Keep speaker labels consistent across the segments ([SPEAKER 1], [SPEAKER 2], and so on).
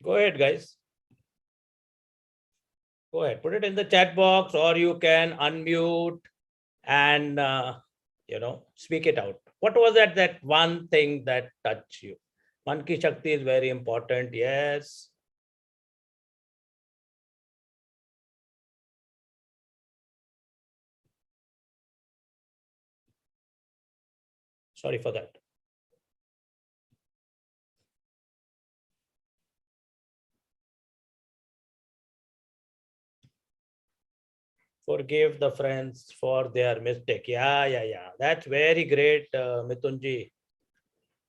[SPEAKER 1] Go ahead, guys. Go ahead, put it in the chat box, or you can unmute and speak it out. What was that one thing that touched you? Man ki Shakti is very important. Yes. Sorry for that. Forgive the friends for their mistake. Yeah. That's very great, Mithun ji.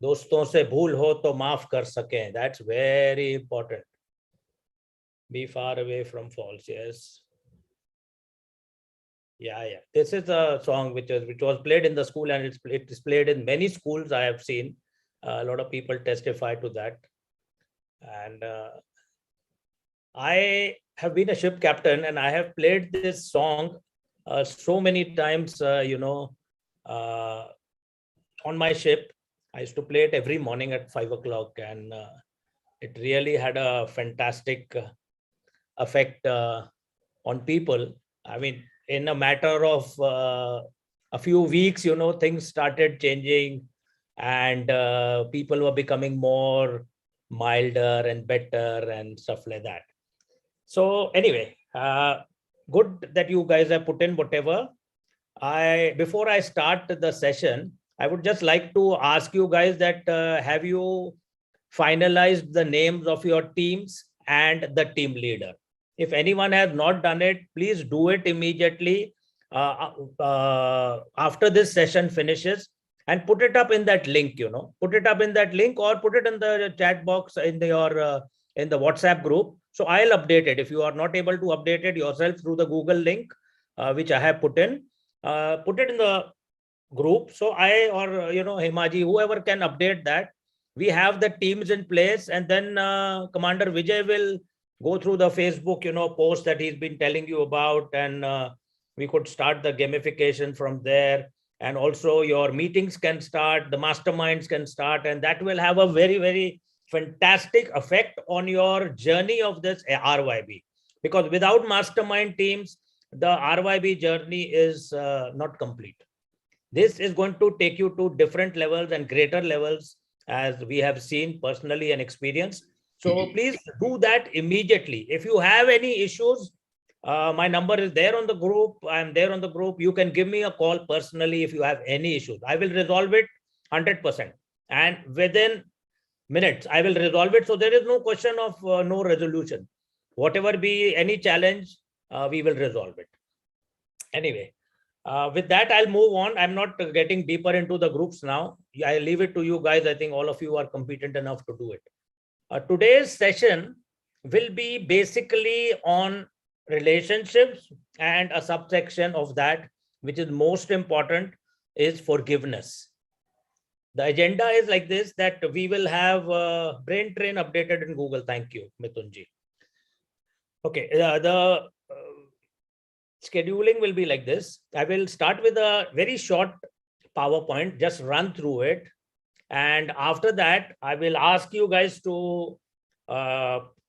[SPEAKER 1] दोस्तों से भूल हो तो माफ कर सकें. That's very important. Be far away from faults. Yes. Yeah. This is a song which was played in the school, and it is played in many schools. I have seen a lot of people testify to that. And I have been a ship captain, and I have played this song so many times. On my ship, I used to play it every morning at 5 o'clock, and it really had a fantastic effect on people. I mean, in a matter of a few weeks, things started changing, and people were becoming more milder and better and stuff like that. So anyway, good that you guys have put in whatever. Before I start the session, I would just like to ask you guys that have you finalized the names of your teams and the team leader? If anyone has not done it, please do it immediately after this session finishes, and put it up in that link. Put it up in that link, or put it in the chat box in your in the WhatsApp group. So I'll update it. If you are not able to update it yourself through the Google link, which I have put in, put it in the group. So I, or Himaji, whoever can update that. We have the teams in place, and then Commander Vijay will go through the Facebook, post that he's been telling you about, and we could start the gamification from there. And also your meetings can start, the masterminds can start, and that will have a very, very fantastic effect on your journey of this RYB. Because without mastermind teams, the RYB journey is not complete. This is going to take you to different levels and greater levels, as we have seen personally and experienced. So please do that immediately. If you have any issues, my number is there on the group. I'm there on the group. You can give me a call personally if you have any issues. I will resolve it 100%. And within minutes, I will resolve it. So there is no question of no resolution. Whatever be any challenge, we will resolve it. Anyway, with that, I'll move on. I'm not getting deeper into the groups now. I leave it to you guys. I think all of you are competent enough to do it. Today's session will be basically on relationships, and a subsection of that, which is most important, is forgiveness. The agenda is like this, that we will have brain train updated in Google. Thank you, Mithunji. Okay, the scheduling will be like this. I will start with a very short PowerPoint, just run through it. And after that, I will ask you guys to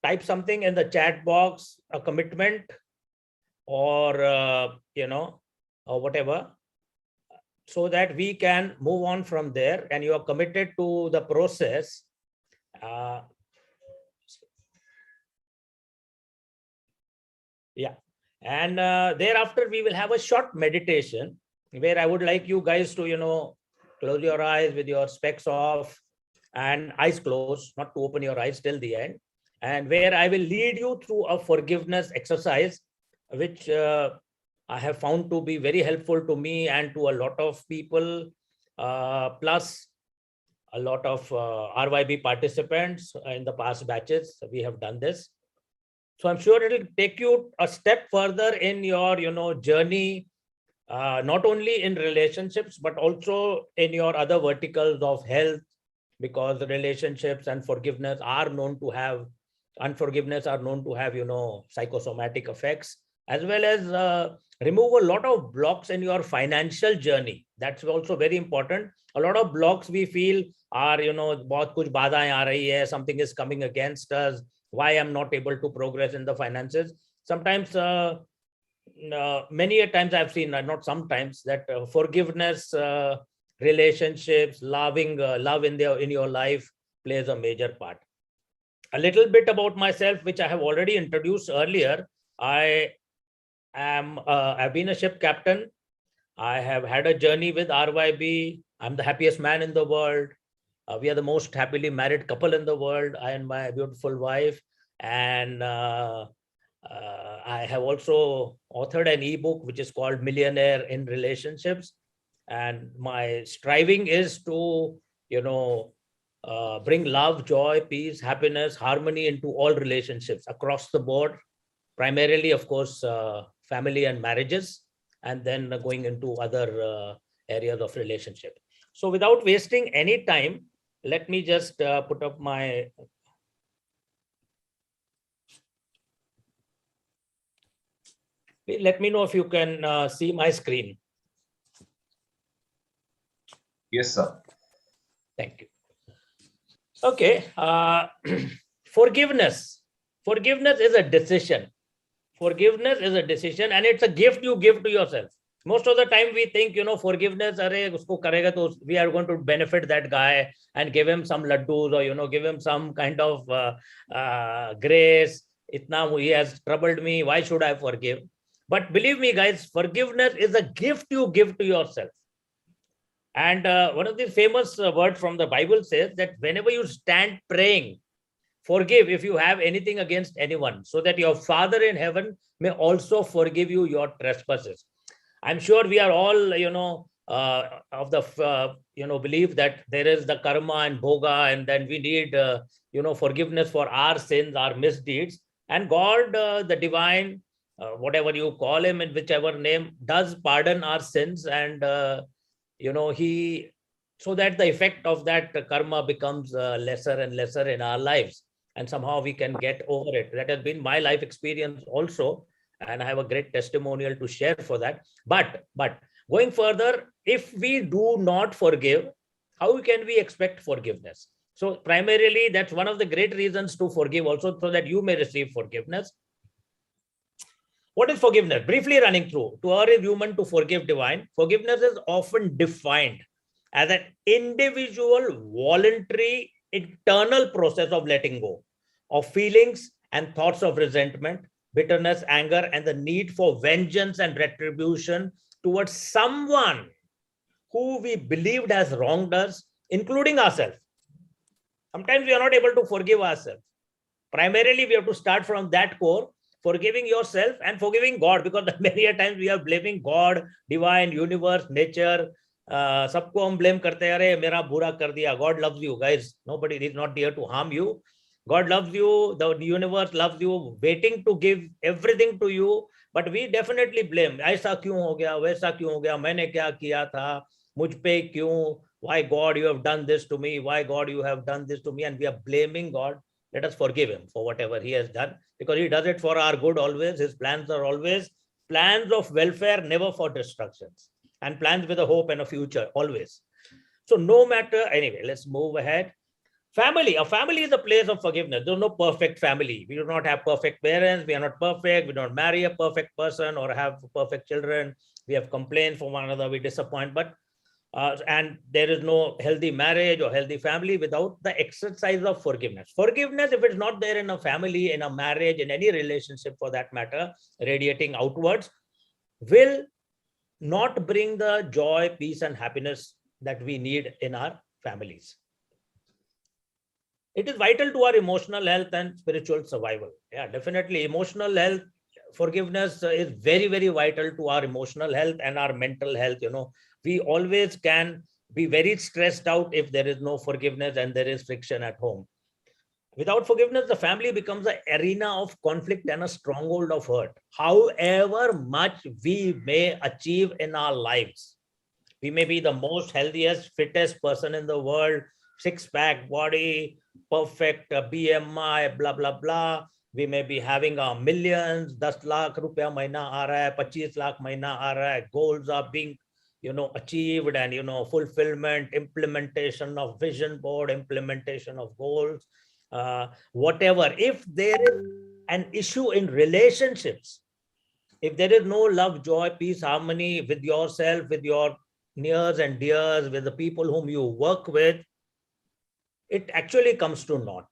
[SPEAKER 1] type something in the chat box, a commitment, or, or whatever, so that we can move on from there, and you are committed to the process. Yeah. And thereafter, we will have a short meditation where I would like you guys to, close your eyes with your specs off and eyes closed, not to open your eyes till the end. And where I will lead you through a forgiveness exercise, which I have found to be very helpful to me and to a lot of people, plus a lot of RYB participants in the past batches. We have done this. So I'm sure it will take you a step further in your, journey, not only in relationships, but also in your other verticals of health, because relationships and forgiveness are known to have, unforgiveness are known to have, psychosomatic effects, as well as remove a lot of blocks in your financial journey. That's also very important. A lot of blocks we feel are, bahut kuch baadhaएं aa rahi hai, something is coming against us, why I'm not able to progress in the finances. Sometimes, many a times I've seen, not sometimes, that forgiveness, relationships, love in your life plays a major part. A little bit about myself, which I have already introduced earlier. I've been a ship captain. I have had a journey with RYB. I'm the happiest man in the world. We are the most happily married couple in the world, I and my beautiful wife. And I have also authored an ebook which is called Millionaire in Relationships. And my striving is to, bring love, joy, peace, happiness, harmony into all relationships across the board. Primarily, of course, family and marriages, and then going into other areas of relationship. So without wasting any time, let me just put up my. Let me know if you can see my screen.
[SPEAKER 2] Yes, sir.
[SPEAKER 1] Thank you. Okay. Forgiveness. Forgiveness is a decision. Forgiveness is a decision, and it's a gift you give to yourself. Most of the time we think, forgiveness, usko karega to we are going to benefit that guy and give him some laddus, or, give him some kind of grace. Itna he has troubled me. Why should I forgive? But believe me, guys, forgiveness is a gift you give to yourself. And one of the famous words from the Bible says that whenever you stand praying, forgive if you have anything against anyone, so that your Father in heaven may also forgive you your trespasses. I'm sure we are all, of the, belief that there is the karma and bhoga, and then we need, forgiveness for our sins, our misdeeds. And God, the divine, whatever you call him, in whichever name, does pardon our sins. And, he, so that the effect of that karma becomes lesser and lesser in our lives. And somehow we can get over it. That has been my life experience also. And I have a great testimonial to share for that. But going further, if we do not forgive, how can we expect forgiveness? So primarily, that's one of the great reasons to forgive also, so that you may receive forgiveness. What is forgiveness? Briefly running through. To err is human, to forgive divine. Forgiveness is often defined as an individual, voluntary, internal process of letting go of feelings and thoughts of resentment, bitterness, anger, and the need for vengeance and retribution towards someone who we believed has wronged us, including ourselves. Sometimes we are not able to forgive ourselves. Primarily, we have to start from that core, forgiving yourself and forgiving God, because many a times we are blaming God, divine, universe, nature. सबको हम blame करते हैं, अरे मेरा बुरा कर दिया. God loves you, guys. Nobody is not here to harm you. God loves you. The universe loves you, waiting to give everything to you. But we definitely blame. ऐसा क्यों हो गया, वैसा क्यों हो गया, मैंने क्या किया था, मुझ पे क्यों? Why God you have done this to me? Why God you have done this to me? And we are blaming God. Let us forgive him for whatever he has done, because he does it for our good always. His plans are always plans of welfare, never for destructions, and plans with a hope and a future always. So no matter, anyway, let's move ahead. Family. A family is a place of forgiveness. There's no perfect family. We do not have perfect parents. We are not perfect. We don't marry a perfect person or have perfect children. We have complaints from one another. We disappoint. But and there is no healthy marriage or healthy family without the exercise of forgiveness. Forgiveness, if it's not there in a family, in a marriage, in any relationship for that matter, radiating outwards, will not bring the joy, peace, and happiness that we need in our families. It is vital to our emotional health and spiritual survival. Yeah, definitely. Emotional health, forgiveness is very, very vital to our emotional health and our mental health. We always can be very stressed out if there is no forgiveness and there is friction at home. Without forgiveness, the family becomes an arena of conflict and a stronghold of hurt. However much we may achieve in our lives, we may be the most healthiest, fittest person in the world, six-pack body, perfect BMI, blah, blah, blah. We may be having millions, 10 lakh rupiya mahina aa raha hai, 25 lakh mahina aa raha hai, goals are being achieved, and fulfillment, implementation of vision board, implementation of goals. whatever. If there is an issue in relationships, if there is no love, joy, peace, harmony with yourself, with your nears and dears, with the people whom you work with, it actually comes to naught.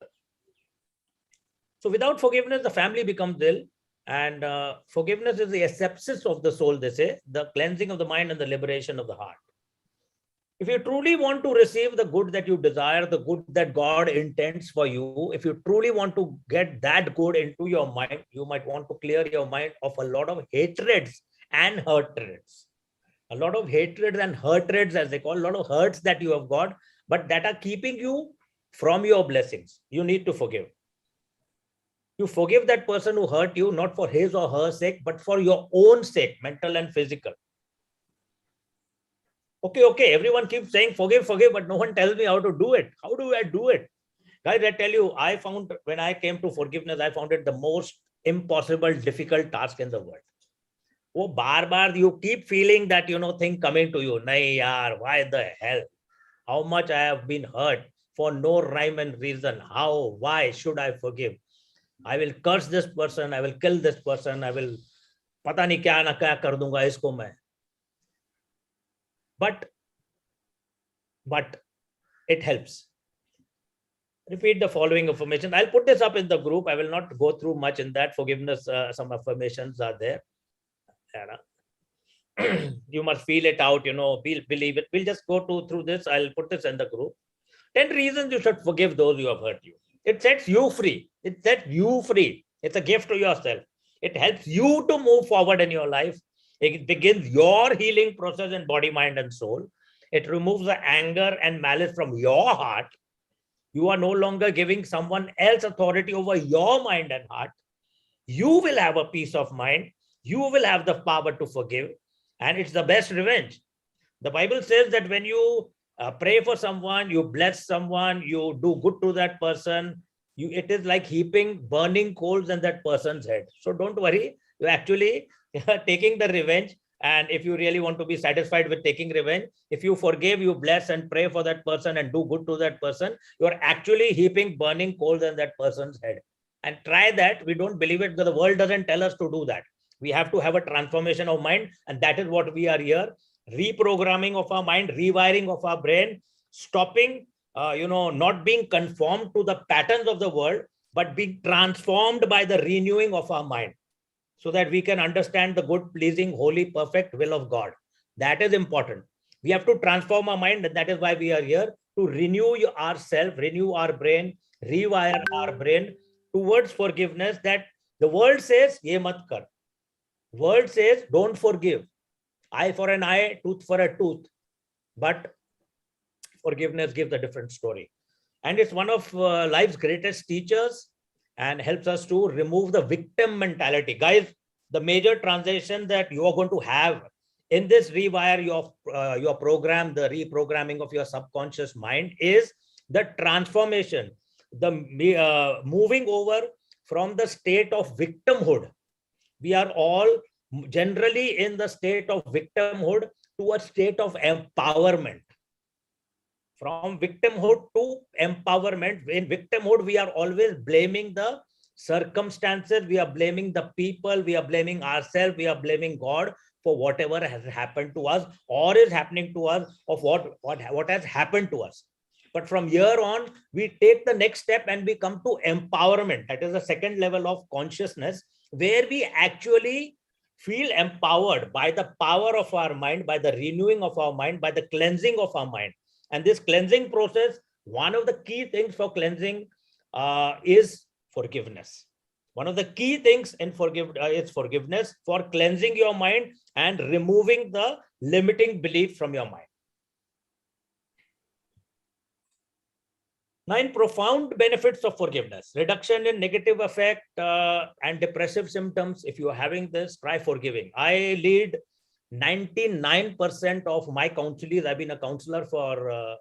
[SPEAKER 1] So without forgiveness, the family becomes ill. And forgiveness is the asepsis of the soul, they say, the cleansing of the mind and the liberation of the heart. If you truly want to receive the good that you desire, the good that God intends for you, if you truly want to get that good into your mind, you might want to clear your mind of a lot of hatreds and hatreds. A lot of hatreds and hatreds, as they call, a lot of hurts that you have got, but that are keeping you from your blessings. You need to forgive. You forgive that person who hurt you, not for his or her sake, but for your own sake, mental and physical. Okay, everyone keeps saying forgive, but no one tells me how to do it. How do I do it? Guys, I tell you, I found when I came to forgiveness, I found it the most impossible, difficult task in the world. Oh, bar, you keep feeling that, thing coming to you. Nahi yaar, why the hell? How much I have been hurt for no rhyme and reason. How, why should I forgive? I will curse this person. I will kill this person. I will pata nahi kya na kya kar dunga isko main. But it helps. Repeat the following information. I'll put this up in the group. I will not go through much in that. Forgiveness, some affirmations are there. You must feel it out, believe it. We'll just go through this. I'll put this in the group. 10 reasons you should forgive those who have hurt you. It sets you free. It sets you free. It's a gift to yourself. It helps you to move forward in your life. It begins your healing process in body, mind, and soul. It removes the anger and malice from your heart. You are no longer giving someone else authority over your mind and heart. You will have a peace of mind. You will have the power to forgive. And it's the best revenge. The Bible says that when you pray for someone, you bless someone, you do good to that person, it is like heaping burning coals in that person's head. So don't worry. You're actually taking the revenge. And if you really want to be satisfied with taking revenge, if you forgive, you bless and pray for that person and do good to that person, you're actually heaping burning coals in that person's head. And try that. We don't believe it because the world doesn't tell us to do that. We have to have a transformation of mind. And that is what we are here. Reprogramming of our mind, rewiring of our brain, stopping, not being conformed to the patterns of the world, but being transformed by the renewing of our mind, so that we can understand the good, pleasing, holy, perfect will of God. That is important. We have to transform our mind, and that is why we are here, to renew ourselves, renew our brain, rewire our brain towards forgiveness. That the world says, ye mat kar. World says, don't forgive. Eye for an eye, tooth for a tooth. But forgiveness gives a different story. And it's one of life's greatest teachers, and helps us to remove the victim mentality. Guys, the major transition that you are going to have in this rewire your program, the reprogramming of your subconscious mind, is the transformation, the moving over from the state of victimhood. We are all generally in the state of victimhood to a state of empowerment. From victimhood to empowerment. In victimhood, we are always blaming the circumstances, we are blaming the people, we are blaming ourselves, we are blaming God for whatever has happened to us or is happening to us, of what has happened to us. But from here on, we take the next step and we come to empowerment. That is the second level of consciousness, where we actually feel empowered by the power of our mind, by the renewing of our mind, by the cleansing of our mind. And this cleansing process, one of the key things for cleansing is forgiveness. One of the key things in is forgiveness for cleansing your mind and removing the limiting belief from your mind. 9 profound benefits of forgiveness. Reduction in negative affect and depressive symptoms. If you are having this, try forgiving. I lead 99% of my counselees. I've been a counselor for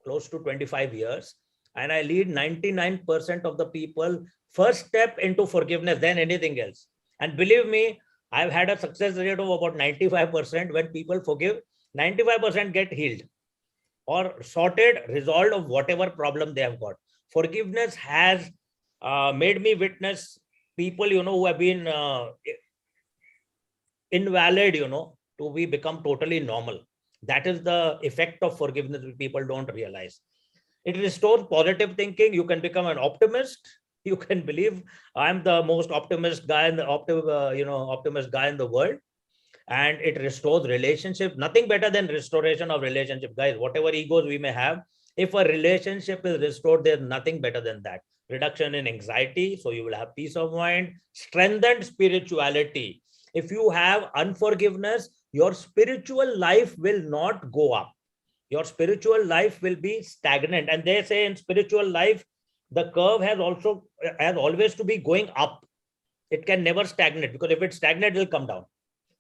[SPEAKER 1] close to 25 years. And I lead 99% of the people first step into forgiveness than anything else. And believe me, I've had a success rate of about 95%. When people forgive, 95% get healed or sorted, resolved of whatever problem they have got. Forgiveness has made me witness people, who have been invalid, to be become totally normal. That is the effect of forgiveness, which people don't realize. It restores positive thinking. You can become an optimist. You can believe I'm the most optimist guy in the optimist guy in the world. And it restores relationship. Nothing better than restoration of relationship, guys. Whatever egos we may have, if a relationship is restored, there's nothing better than that. Reduction in anxiety, so you will have peace of mind. Strengthened spirituality. If you have unforgiveness, your spiritual life will not go up. Your spiritual life will be stagnant. And they say in spiritual life, the curve has always to be going up. It can never stagnate, because if it stagnates, it will come down.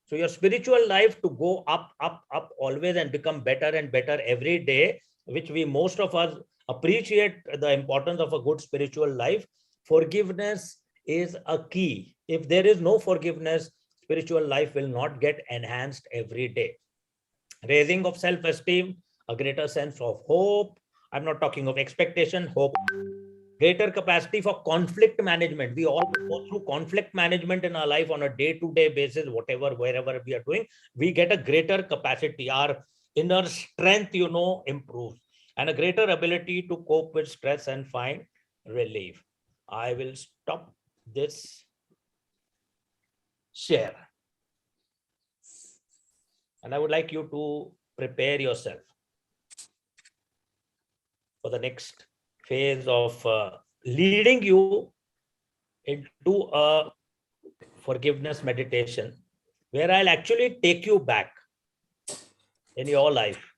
[SPEAKER 1] So your spiritual life to go up, up, up always, and become better and better every day, which most of us appreciate the importance of a good spiritual life. Forgiveness is a key. If there is no forgiveness, spiritual life will not get enhanced every day. Raising of self-esteem, a greater sense of hope. I'm not talking of expectation, hope. Greater capacity for conflict management. We all go through conflict management in our life on a day-to-day basis, wherever we are doing. We get a greater capacity. Our inner strength, improves, and a greater ability to cope with stress and find relief. I will stop this share. And I would like you to prepare yourself for the next phase of leading you into a forgiveness meditation, where I'll actually take you back in your life,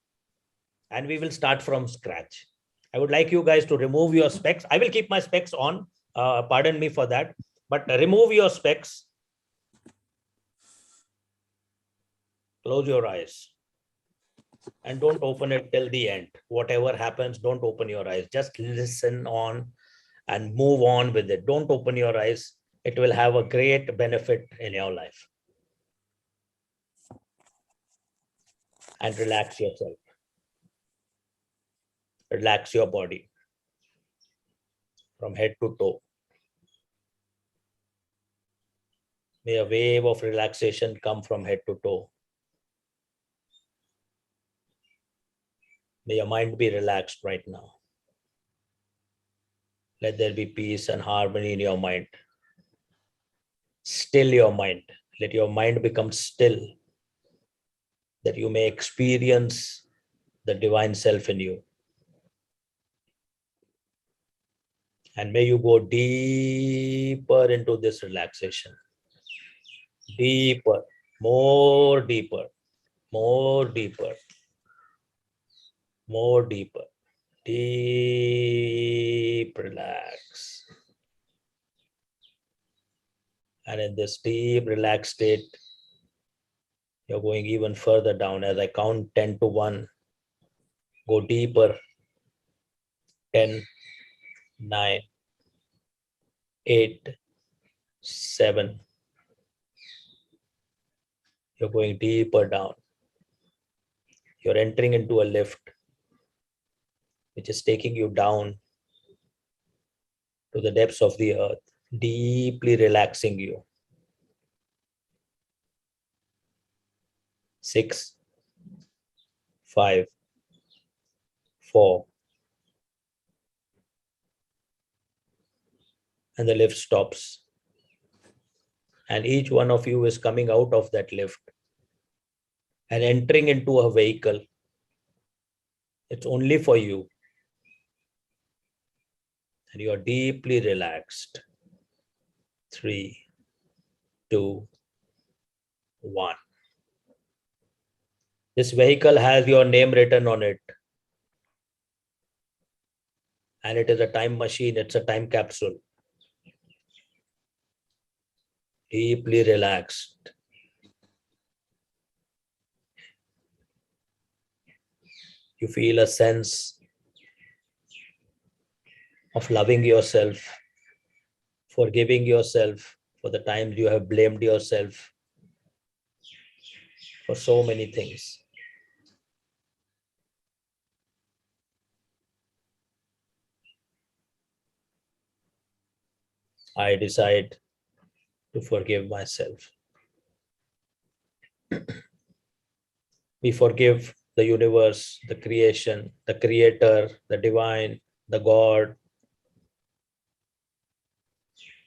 [SPEAKER 1] and we will start from scratch. I would like you guys to remove your specs. I will keep my specs on. Pardon me for that, but remove your specs. Close your eyes and don't open it till the end. Whatever happens, don't open your eyes. Just listen on and move on with it. Don't open your eyes. It will have a great benefit in your life. And relax yourself. Relax your body from head to toe. May a wave of relaxation come from head to toe. May your mind be relaxed right now. Let there be peace and harmony in your mind. Still your mind. Let your mind become still, that you may experience the divine self in you. And may you go deeper into this relaxation. Deeper, more deeper, more deeper, more deeper. Deep relax. And in this deep relaxed state, you're going even further down. As I count 10 to 1, go deeper. 10, 9, 8, 7. You're going deeper down. You're entering into a lift, which is taking you down to the depths of the earth, deeply relaxing you. 6, 5, 4. And the lift stops. And each one of you is coming out of that lift and entering into a vehicle. It's only for you. And you are deeply relaxed. 3, 2, 1. This vehicle has your name written on it. And it is a time machine. It's a time capsule. Deeply relaxed. You feel a sense of loving yourself, forgiving yourself for the times you have blamed yourself for so many things. I decide to forgive myself. We forgive the universe, the creation, the creator, the divine, the God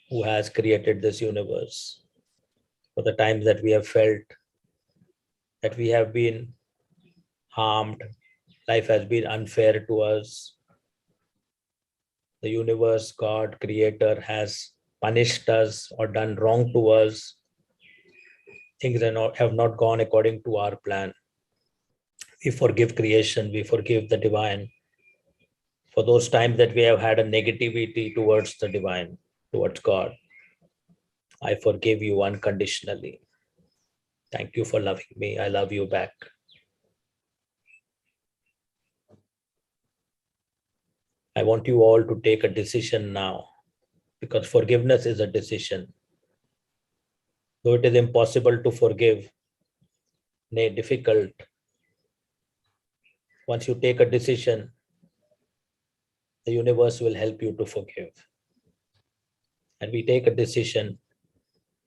[SPEAKER 1] who has created this universe, for the times that we have felt that we have been harmed, life has been unfair to us. The universe, God, creator has punished us or done wrong to us. Things have not gone according to our plan. We forgive creation, we forgive the divine for those times that we have had a negativity towards the divine, towards God. I forgive you unconditionally. Thank you for loving me. I love you back. I want you all to take a decision now, because forgiveness is a decision. Though it is impossible to forgive, nay, difficult, once you take a decision, the universe will help you to forgive. And we take a decision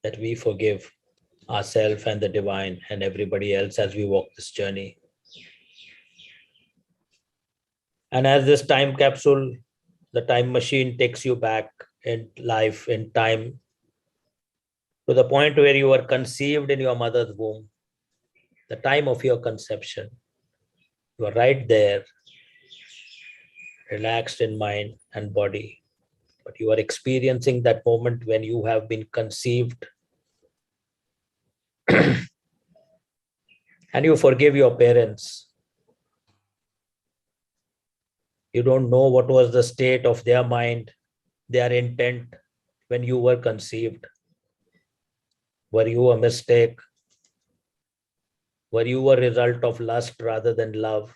[SPEAKER 1] that we forgive ourselves and the divine and everybody else as we walk this journey. And as this time capsule, the time machine takes you back in life, in time, to the point where you were conceived in your mother's womb, the time of your conception. You are right there, relaxed in mind and body, but you are experiencing that moment when you have been conceived. And you forgive your parents. You don't know what was the state of their mind, their intent when you were conceived. Were you a mistake? Were you a result of lust rather than love?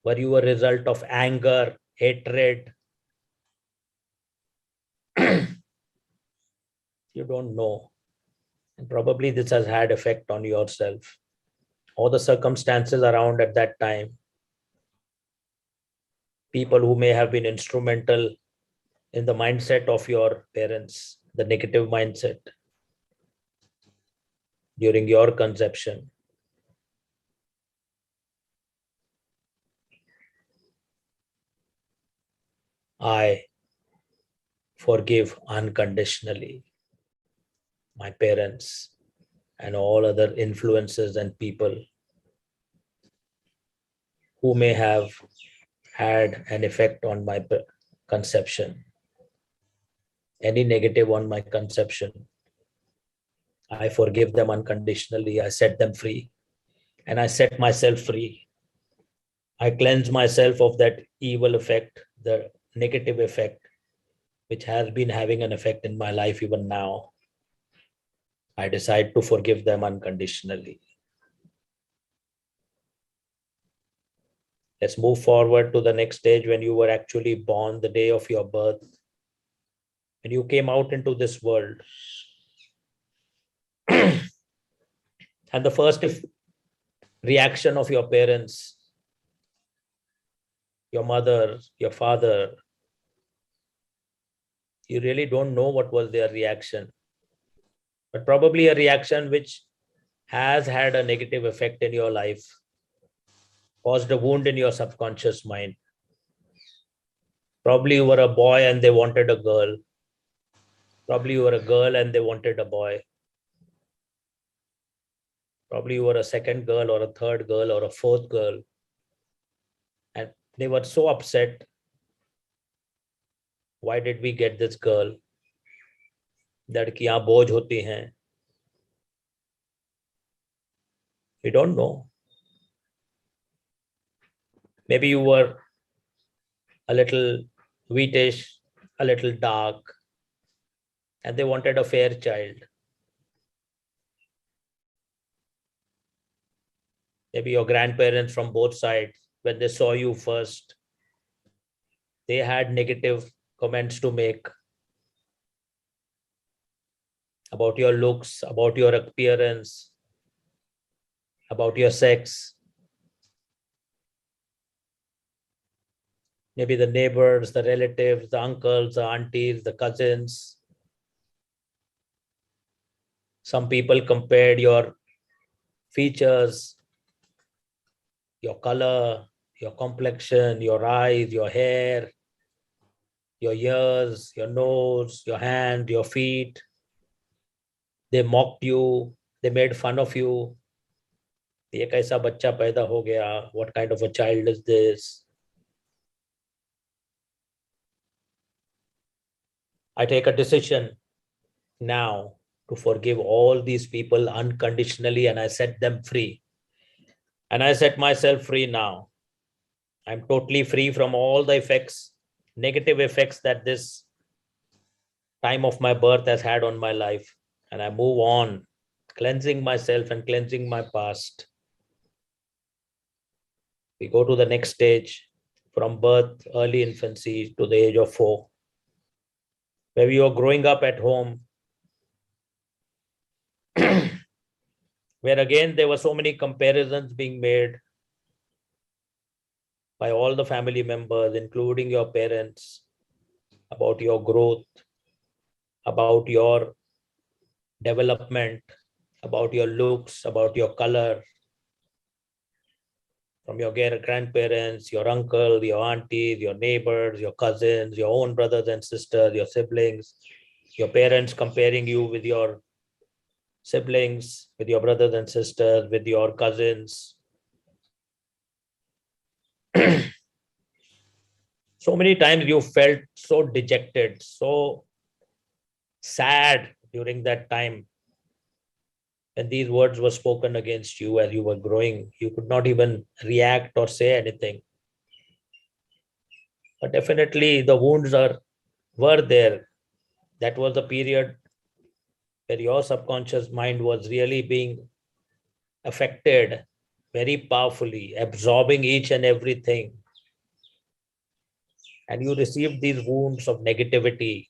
[SPEAKER 1] Were you a result of anger, hatred? You don't know. And probably this has had effect on yourself or the circumstances around at that time. People who may have been instrumental in the mindset of your parents, the negative mindset during your conception. I forgive unconditionally my parents and all other influences and people who may have had an effect on my conception, any negative on my conception. I forgive them unconditionally. I set them free and I set myself free. I cleanse myself of that evil effect, the negative effect, which has been having an effect in my life even now. I decide to forgive them unconditionally. Let's move forward to the next stage when you were actually born, the day of your birth, when you came out into this world. And the first reaction of your parents, your mother, your father, you really don't know what was their reaction, but probably a reaction which has had a negative effect in your life, caused a wound in your subconscious mind. Probably you were a boy and they wanted a girl. Probably you were a girl and they wanted a boy. Probably you were a second girl or a third girl or a fourth girl. And they were so upset. Why did we get this girl? लड़कियां बोझ होती हैं. We don't know. Maybe you were a little wheatish, a little dark, and they wanted a fair child. Maybe your grandparents from both sides, when they saw you first, they had negative comments to make about your looks, about your appearance, about your sex. maybe the neighbors, the relatives, the uncles, the aunties, the cousins. Some people compared your features, your color, your complexion, your eyes, your hair, your ears, your nose, your hand, your feet. They mocked you. They made fun of you. ये कैसा बच्चा पैदा हो गया? What kind of a child is this? I take a decision now to forgive all these people unconditionally, and I set them free. And I set myself free now. I'm totally free from all the effects, negative effects that this time of my birth has had on my life. And I move on, cleansing myself and cleansing my past. We go to the next stage from birth, early infancy to the age of 4. Where you are growing up at home, where again there were so many comparisons being made by all the family members, including your parents, about your growth, about your development, about your looks, about your color, from your grandparents, your uncle, your aunties, your neighbors, your cousins, your own brothers and sisters, your siblings, your parents comparing you with your siblings, with your brothers and sisters, with your cousins. So many times you felt so dejected, so sad during that time when these words were spoken against you as you were growing. You could not even react or say anything. But definitely the wounds were there. That was the period where your subconscious mind was really being affected very powerfully, absorbing each and everything. And you received these wounds of negativity,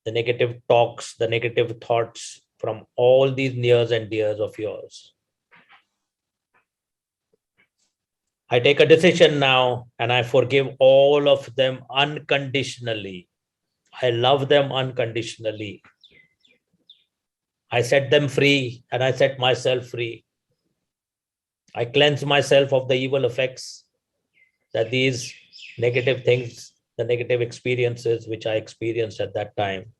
[SPEAKER 1] the negative talks, the negative thoughts from all these nears and dears of yours. I take a decision now and I forgive all of them unconditionally. I love them unconditionally. I set them free and I set myself free. I cleanse myself of the evil effects that these negative things, the negative experiences which I experienced at that time.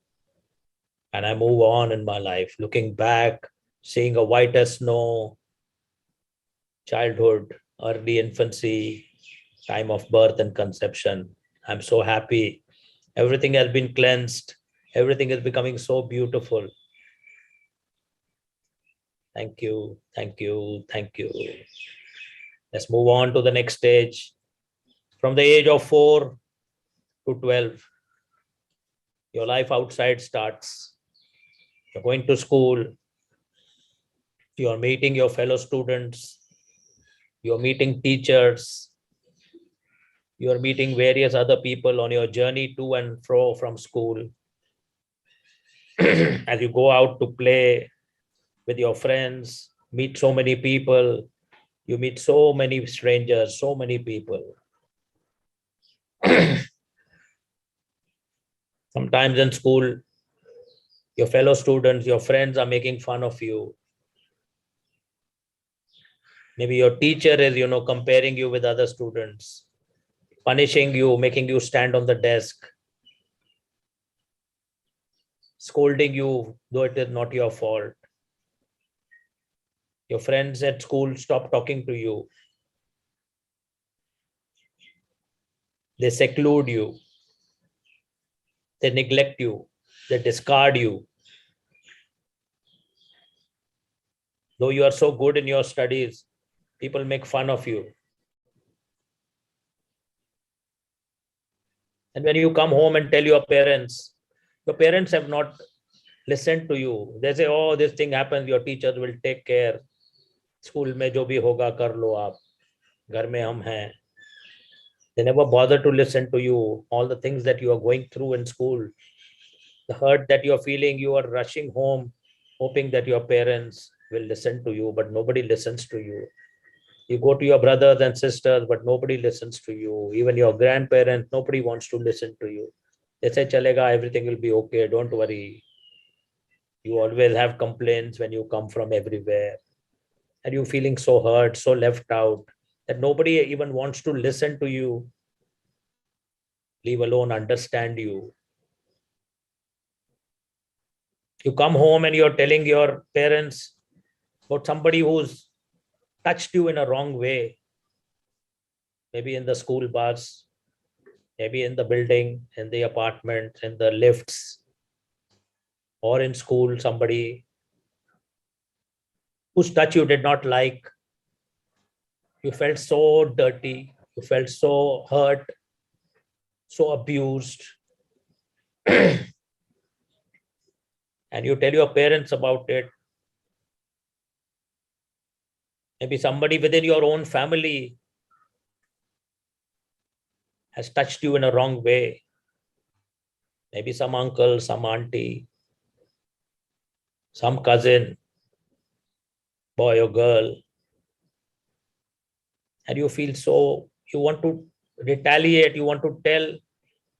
[SPEAKER 1] And I move on in my life, looking back, seeing a white as snow, childhood, early infancy, time of birth and conception. I'm so happy. Everything has been cleansed. Everything is becoming so beautiful. Thank you, thank you, thank you. Let's move on to the next stage. From the age of 4 to 12, your life outside starts. You're going to school. You're meeting your fellow students. You're meeting teachers. You're meeting various other people on your journey to and fro from school. As you go out to play with your friends, meet so many people, you meet so many strangers, so many people. Sometimes in school, your fellow students, your friends are making fun of you. Maybe your teacher is, comparing you with other students, punishing you, making you stand on the desk, scolding you, though it is not your fault. Your friends at school stop talking to you. They seclude you. They neglect you. They discard you. Though you are so good in your studies, people make fun of you. And when you come home and tell your parents have not listened to you. They say, oh, this thing happens, your teachers will take care. School mein jo bhi hoga kar lo aap. Ghar mein hum hain. They never bother to listen to you. All the things that you are going through in school, the hurt that you're feeling, you are rushing home, hoping that your parents will listen to you, but nobody listens to you. You go to your brothers and sisters, but nobody listens to you. Even your grandparents, nobody wants to listen to you. They say, Chalega, everything will be okay. Don't worry. You always have complaints when you come from everywhere. And you're feeling so hurt, so left out, that nobody even wants to listen to you, leave alone understand you. You come home and you're telling your parents about somebody who's touched you in a wrong way, maybe in the school bus, maybe in the building, in the apartment, in the lifts, or in school, somebody whose touch you did not like. You felt so dirty, you felt so hurt, so abused. And you tell your parents about it. Maybe somebody within your own family has touched you in a wrong way. Maybe some uncle, some auntie, some cousin, boy or girl. And you feel so, you want to retaliate, you want to tell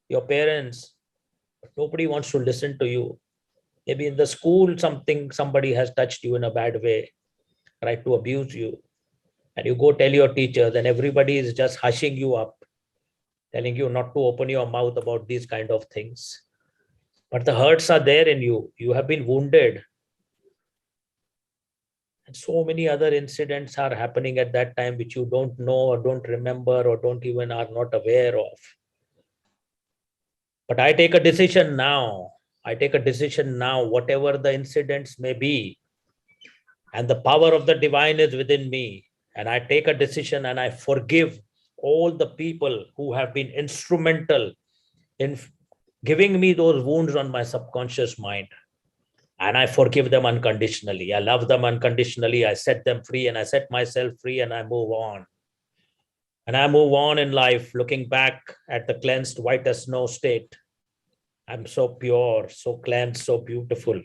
[SPEAKER 1] your parents, but nobody wants to listen to you. Maybe in the school, somebody has touched you in a bad way, tried to abuse you. And you go tell your teachers, and everybody is just hushing you up, telling you not to open your mouth about these kind of things. But the hurts are there in you. You have been wounded. And so many other incidents are happening at that time which you don't know or don't remember or don't even are not aware of. But I take a decision now. I take a decision now, whatever the incidents may be, and the power of the divine is within me. And I take a decision and I forgive all the people who have been instrumental in giving me those wounds on my subconscious mind. And I forgive them unconditionally. I love them unconditionally. I set them free and I set myself free and I move on. And I move on in life, looking back at the cleansed white as snow state. I'm so pure, so cleansed, so beautiful.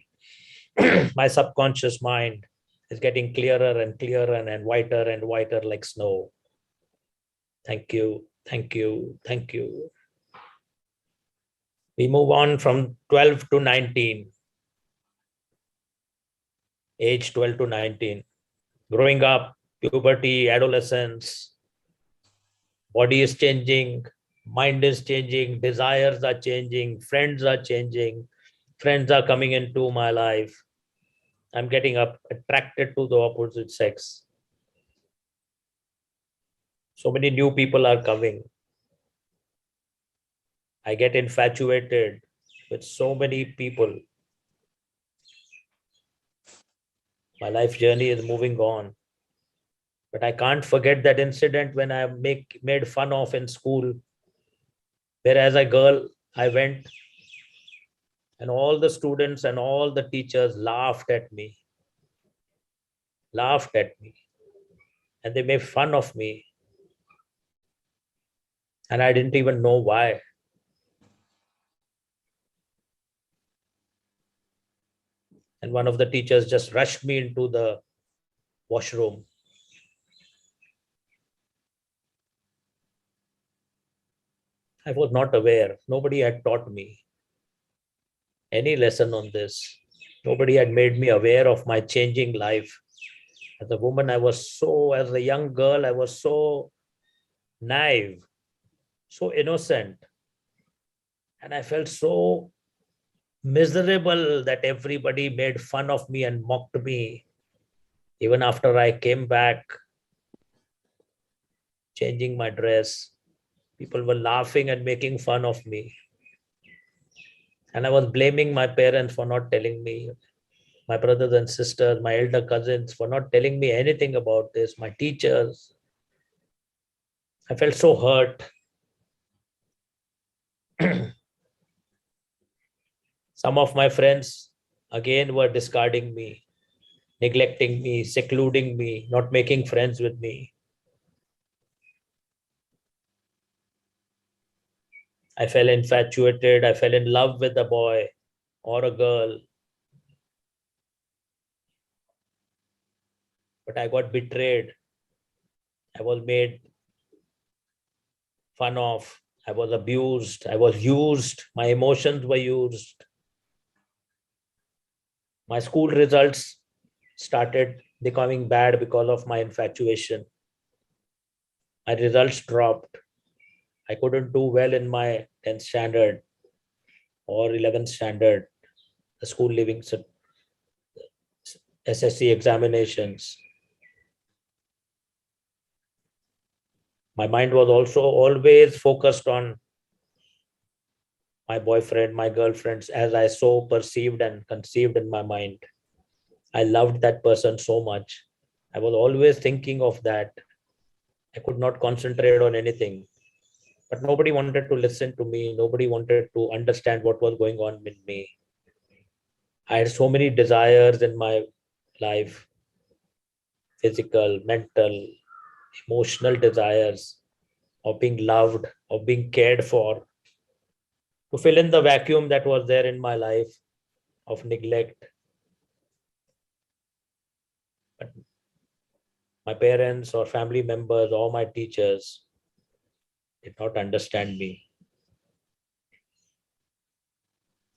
[SPEAKER 1] My subconscious mind is getting clearer and clearer and whiter like snow. Thank you, thank you, thank you. We move on from 12 to 19. Age 12 to 19. Growing up, puberty, adolescence, body is changing, mind is changing, desires are changing, friends are changing, friends are coming into my life. I'm getting attracted to the opposite sex. So many new people are coming. I get infatuated with so many people. My life journey is moving on. But I can't forget that incident when I made fun of in school, where as a girl, I went and all the students and all the teachers laughed at me, and they made fun of me. And I didn't even know why. And one of the teachers just rushed me into the washroom. I was not aware. Nobody had taught me any lesson on this. Nobody had made me aware of my changing life. As a woman, as a young girl, I was so naive, so innocent. And I felt so miserable that everybody made fun of me and mocked me. Even after I came back, changing my dress, people were laughing and making fun of me. And I was blaming my parents for not telling me, my brothers and sisters, my elder cousins for not telling me anything about this, my teachers. I felt so hurt. Some of my friends, again, were discarding me, neglecting me, secluding me, not making friends with me. I fell infatuated. I fell in love with a boy or a girl, but I got betrayed. I was made fun of. I was abused. I was used. My emotions were used. My school results started becoming bad because of my infatuation. My results dropped. I couldn't do well in my 10th standard or 11th standard, the school living SSC examinations. My mind was also always focused on my boyfriend, my girlfriends, as I so perceived and conceived in my mind. I loved that person so much. I was always thinking of that. I could not concentrate on anything. But nobody wanted to listen to me. Nobody wanted to understand what was going on with me. I had so many desires in my life, physical, mental, emotional desires of being loved, of being cared for, to fill in the vacuum that was there in my life of neglect. But my parents or family members or my teachers did not understand me.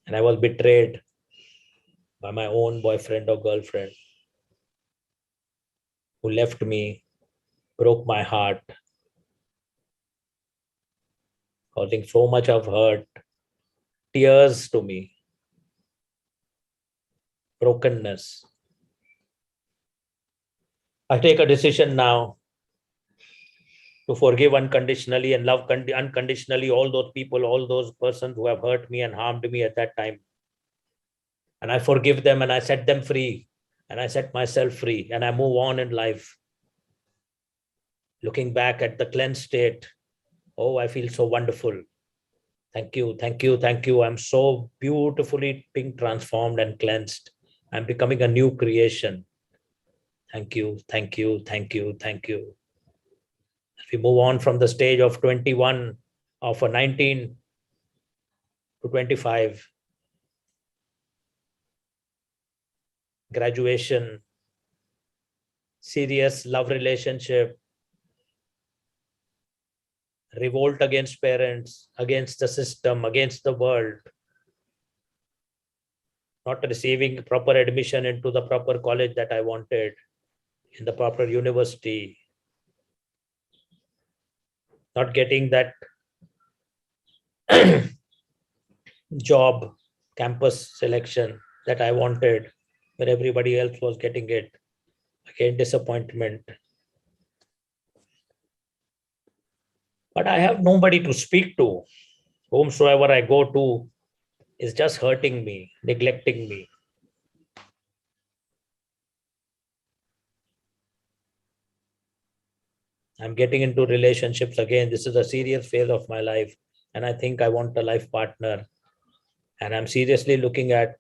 [SPEAKER 1] And I was betrayed by my own boyfriend or girlfriend who left me, broke my heart, causing so much of hurt, tears to me, brokenness. I take a decision now to forgive unconditionally and love unconditionally all those people, all those persons who have hurt me and harmed me at that time. And I forgive them and I set them free and I set myself free and I move on in life. Looking back at the cleansed state, oh, I feel so wonderful. Thank you, thank you, thank you. I'm so beautifully being transformed and cleansed. I'm becoming a new creation. Thank you, thank you, thank you, thank you. As we move on from the stage of 21, of a 19 to 25, graduation, serious love relationship, revolt against parents, against the system, against the world, not receiving proper admission into the proper college that I wanted, in the proper university, not getting that job, campus selection that I wanted, where everybody else was getting it. Again, disappointment. But I have nobody to speak to. Whomsoever I go to is just hurting me, neglecting me. I'm getting into relationships again. This is a serious phase of my life. And I think I want a life partner. And I'm seriously looking at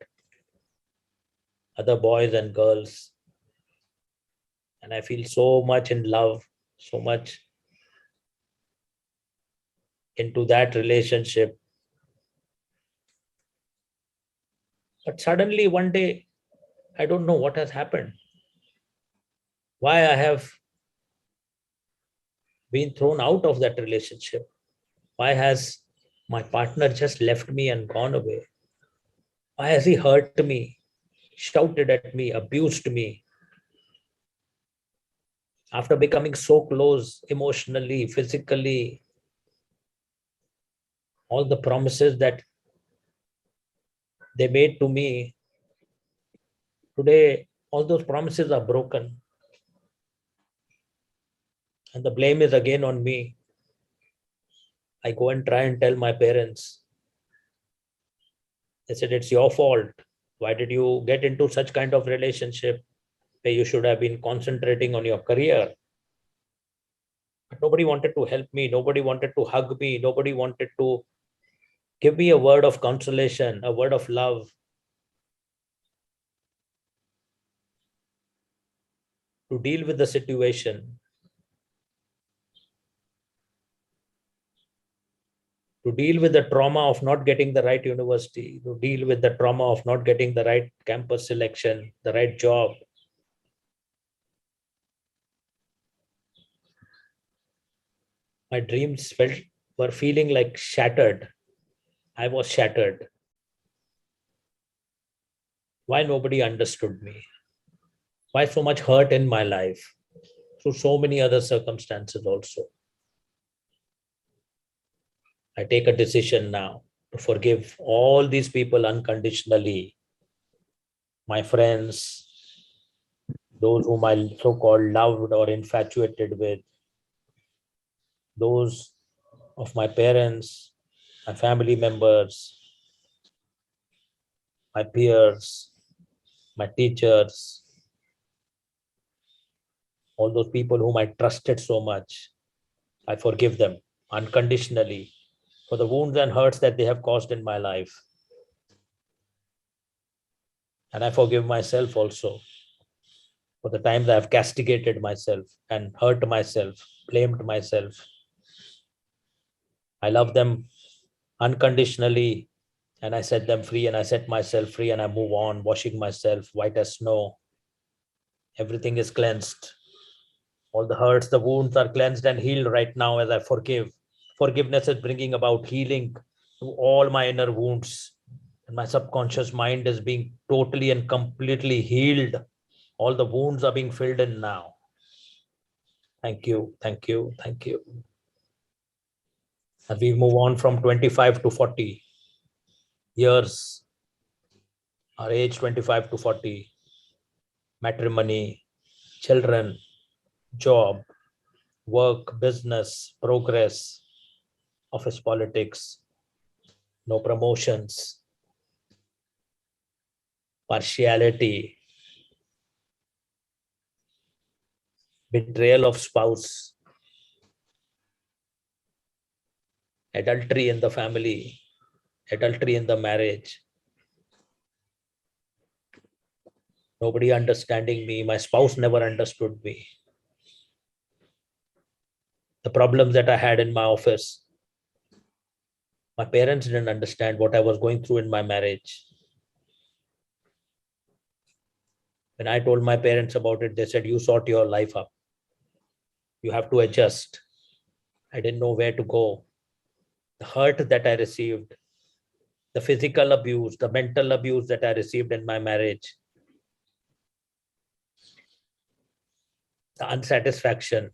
[SPEAKER 1] other boys and girls. And I feel so much in love, so much into that relationship. But suddenly one day, I don't know what has happened. Why I have been thrown out of that relationship. Why has my partner just left me and gone away? Why has he hurt me, shouted at me, abused me? After becoming so close emotionally, physically, all the promises that they made to me, today, all those promises are broken. And the blame is again on me. I go and try and tell my parents. They said, it's your fault. Why did you get into such kind of relationship where you should have been concentrating on your career? But nobody wanted to help me. Nobody wanted to hug me. Nobody wanted to give me a word of consolation, a word of love, to deal with the situation, to deal with the trauma of not getting the right university, to deal with the trauma of not getting the right campus selection, the right job. My dreams were feeling like shattered. I was shattered. Why nobody understood me? Why so much hurt in my life? Through so many other circumstances also. I take a decision now to forgive all these people unconditionally. My friends, those whom I so-called loved or infatuated with, those of my parents, my family members, my peers, my teachers, all those people whom I trusted so much. I forgive them unconditionally for the wounds and hurts that they have caused in my life. And I forgive myself also for the times I have castigated myself and hurt myself, blamed myself. I love them unconditionally and I set them free and I set myself free and I move on, washing myself white as snow. Everything is cleansed. All the hurts, the wounds are cleansed and healed right now as I forgive. Forgiveness is bringing about healing to all my inner wounds. And my subconscious mind is being totally and completely healed. All the wounds are being filled in now. Thank you, thank you, thank you. As we move on from 25 to 40 years, our age 25 to 40, matrimony, children, job, work, business, progress, office politics, no promotions, partiality, betrayal of spouse, adultery in the family, adultery in the marriage, nobody understanding me, my spouse never understood me, the problems that I had in my office, my parents didn't understand what I was going through in my marriage. When I told my parents about it, they said, you sort your life up. You have to adjust. I didn't know where to go. The hurt that I received, the physical abuse, the mental abuse that I received in my marriage, the unsatisfaction,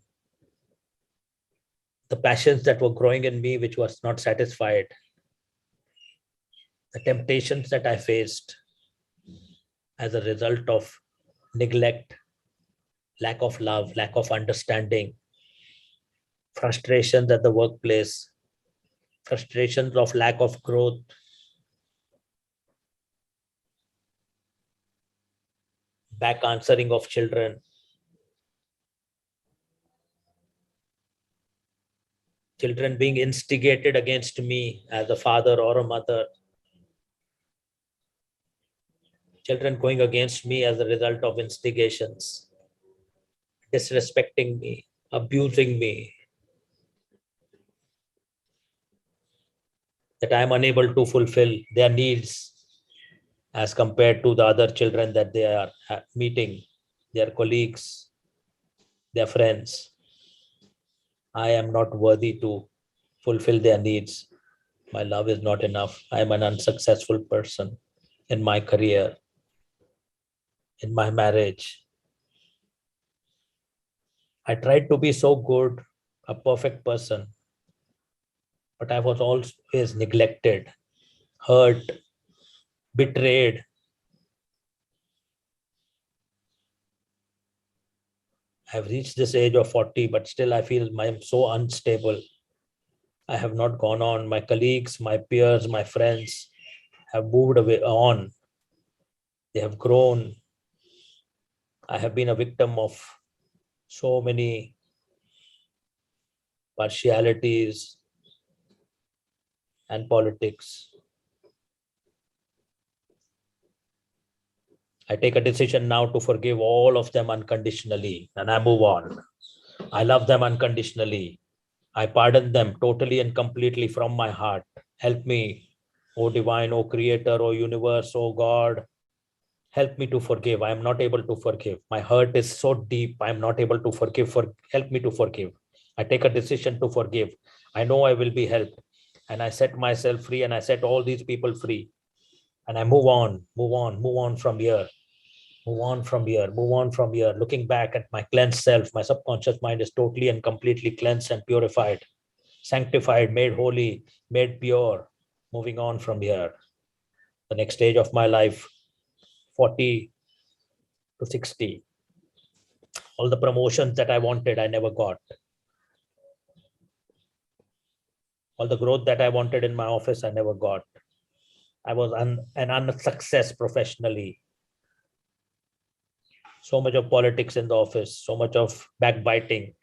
[SPEAKER 1] the passions that were growing in me, which was not satisfied, the temptations that I faced as a result of neglect, lack of love, lack of understanding, frustrations at the workplace, frustrations of lack of growth, back answering of children, children being instigated against me as a father or a mother, children going against me as a result of instigations, disrespecting me, abusing me, that I'm unable to fulfill their needs as compared to the other children that they are meeting, their colleagues, their friends. I am not worthy to fulfill their needs. My love is not enough. I am an unsuccessful person in my career, in my marriage. I tried to be so good, a perfect person, but I was always neglected, hurt, betrayed. I've reached this age of 40, but still I feel I'm so unstable. I have not gone on. My colleagues, my peers, my friends have moved away on. They have grown. I have been a victim of so many partialities and politics. I take a decision now to forgive all of them unconditionally and I move on. I love them unconditionally. I pardon them totally and completely from my heart. Help me, O divine, O creator, O universe, O God. Help me to forgive. I am not able to forgive. My hurt is so deep. I am not able to forgive. Help me to forgive. I take a decision to forgive. I know I will be helped. And I set myself free and I set all these people free. And I move on, move on, move on from here. Move on from here, move on from here. Looking back at my cleansed self, my subconscious mind is totally and completely cleansed and purified, sanctified, made holy, made pure. Moving on from here. The next stage of my life, 40 to 60. All the promotions that I wanted, I never got. All the growth that I wanted in my office, I never got. I was an unsuccess professionally. So much of politics in the office, so much of backbiting,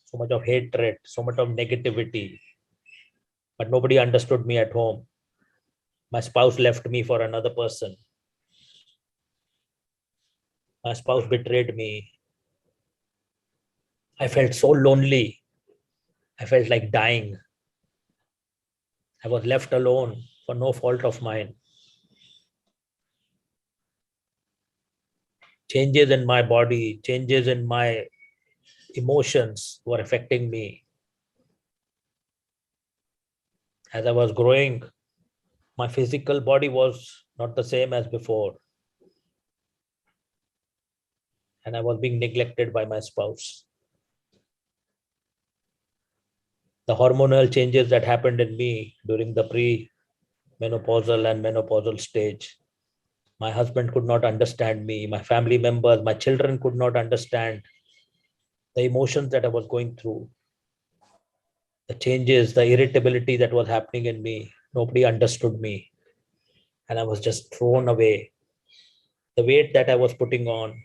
[SPEAKER 1] so much of hatred, so much of negativity. But nobody understood me at home. My spouse left me for another person. My spouse betrayed me. I felt so lonely. I felt like dying. I was left alone for no fault of mine. Changes in my body, changes in my emotions were affecting me. As I was growing, my physical body was not the same as before. And I was being neglected by my spouse. The hormonal changes that happened in me during the pre-menopausal and menopausal stage. My husband could not understand me. My family members, my children could not understand the emotions that I was going through. The changes, the irritability that was happening in me. Nobody understood me. And I was just thrown away. The weight that I was putting on.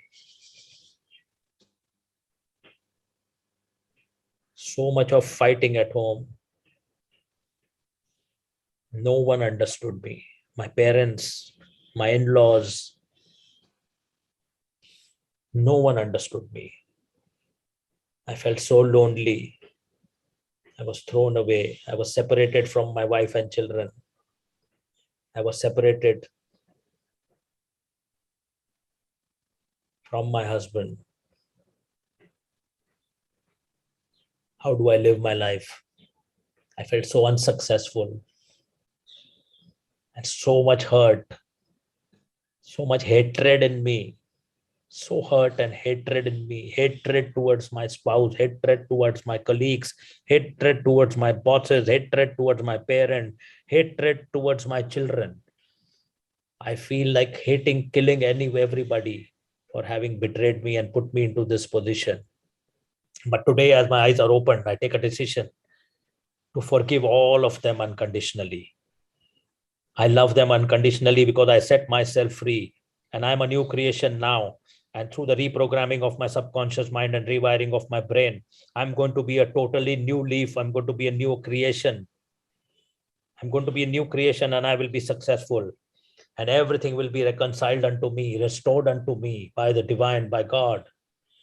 [SPEAKER 1] So much of fighting at home. No one understood me. My parents, my in-laws, no one understood me. I felt so lonely. I was thrown away. I was separated from my wife and children. I was separated from my husband. How do I live my life? I felt so unsuccessful and so much hurt, so much hatred in me, so hurt and hatred in me, hatred towards my spouse, hatred towards my colleagues, hatred towards my bosses, hatred towards my parent, hatred towards my children. I feel like hating, killing everybody for having betrayed me and put me into this position. But today, as my eyes are opened, I take a decision to forgive all of them unconditionally. I love them unconditionally because I set myself free and I'm a new creation now. And through the reprogramming of my subconscious mind and rewiring of my brain, I'm going to be a totally new leaf. I'm going to be a new creation. I'm going to be a new creation and I will be successful. And everything will be reconciled unto me, restored unto me by the divine, by God.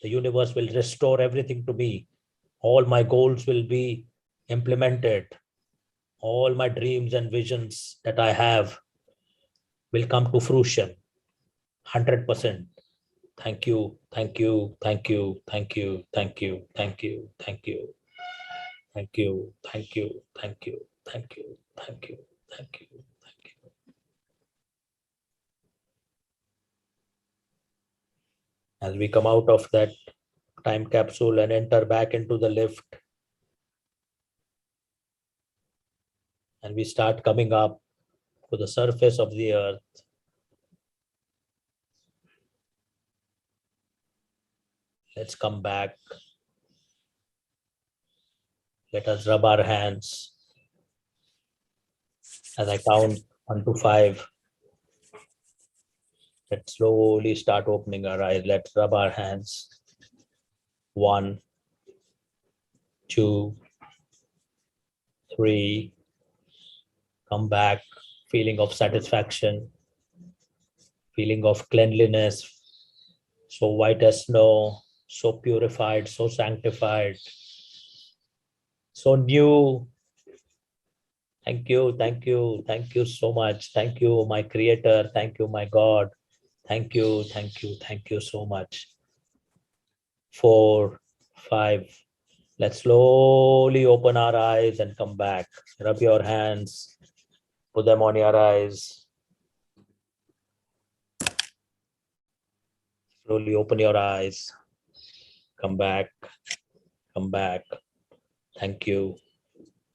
[SPEAKER 1] The universe will restore everything to me. All my goals will be implemented. All my dreams and visions that I have will come to fruition. 100%. Thank you, thank you, thank you, thank you, thank you, thank you, thank you, thank you, thank you, thank you, thank you, thank you, thank you, thank you. As we come out of that time capsule and enter back into the lift, and we start coming up to the surface of the earth, let's come back. Let us rub our hands. As I count 1 to 5, let's slowly start opening our eyes. Let's rub our hands. 1, 2, 3. Come back. Feeling of satisfaction. Feeling of cleanliness. So white as snow. So purified. So sanctified. So new. Thank you. Thank you. Thank you so much. Thank you, my creator. Thank you, my God. Thank you. Thank you. Thank you so much. 4, 5, Let's slowly open our eyes and come back. Rub your hands, put them on your eyes. Slowly open your eyes. Come back. Come back. Thank you.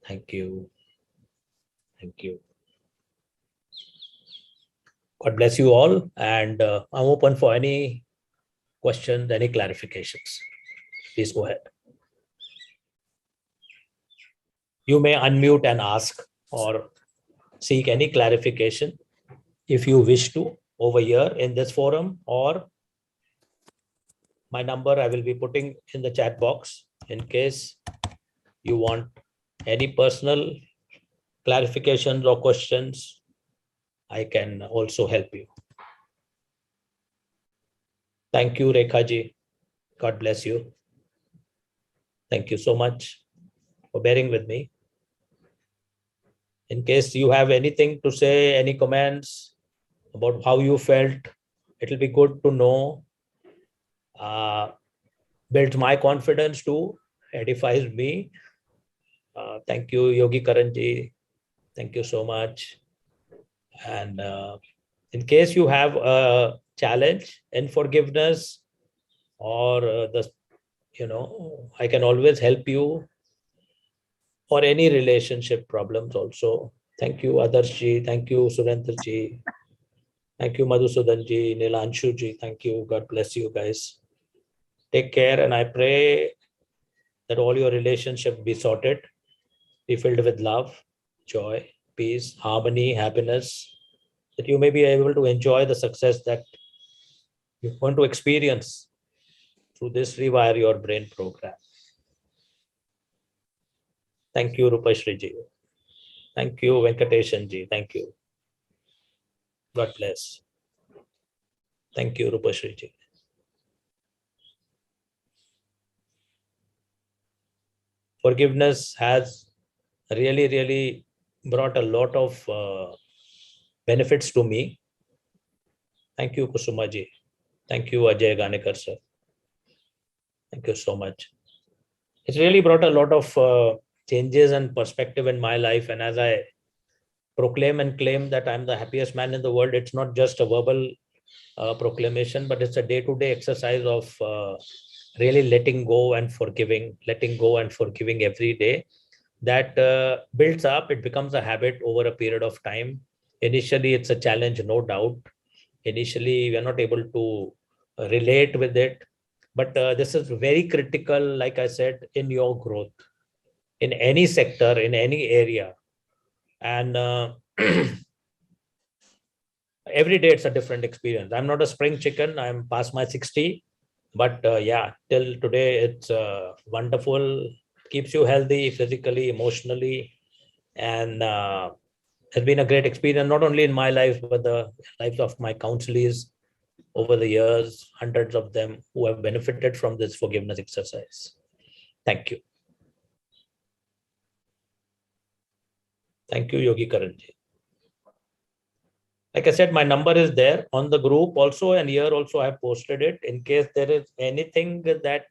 [SPEAKER 1] Thank you. Thank you. God bless you all. And I'm open for any questions, any clarifications. Please go ahead. You may unmute and ask or seek any clarification if you wish to over here in this forum, or my number I will be putting in the chat box in case you want any personal clarifications or questions. I can also help you. Thank you, Rekha ji. God bless you. Thank you so much for bearing with me. In case you have anything to say, any comments about how you felt, it'll be good to know. Builds my confidence too, edifies me. Thank you, Yogi Karanji. Thank you so much. And in case you have a challenge in forgiveness or I can always help you, or any relationship problems also. Thank you, Adarsh ji. Thank you, Surendra ji. Thank you, Madhusudan ji, Nilanshu ji. Thank you. God bless you guys. Take care, and I pray that all your relationships be sorted, be filled with love, joy, peace, harmony, happiness, that you may be able to enjoy the success that you want to experience through this Rewire Your Brain program. Thank you, Rupashri ji. Thank you, Venkateshan ji. Thank you. God bless. Thank you, Rupashri ji. Forgiveness has really, really brought a lot of benefits to me. Thank you, Kusuma ji. Thank you, Ajay Ganekar sir. Thank you so much. It's really brought a lot of changes and perspective in my life. And as I proclaim and claim that I'm the happiest man in the world, it's not just a verbal proclamation, but it's a day-to-day exercise of really letting go and forgiving every day. That builds up, it becomes a habit over a period of time. Initially, it's a challenge, no doubt. Initially, we are not able to relate with it. But this is very critical, like I said, in your growth, in any sector, in any area. And every day it's a different experience. I'm not a spring chicken. I'm past my 60. But yeah, till today, it's wonderful. Keeps you healthy, physically, emotionally. And has been a great experience, not only in my life, but the lives of my counselees over the years, hundreds of them who have benefited from this forgiveness exercise. Thank you. Thank you, Yogi Karanji. Like I said, my number is there on the group also, and here also I have posted it. In case there is anything that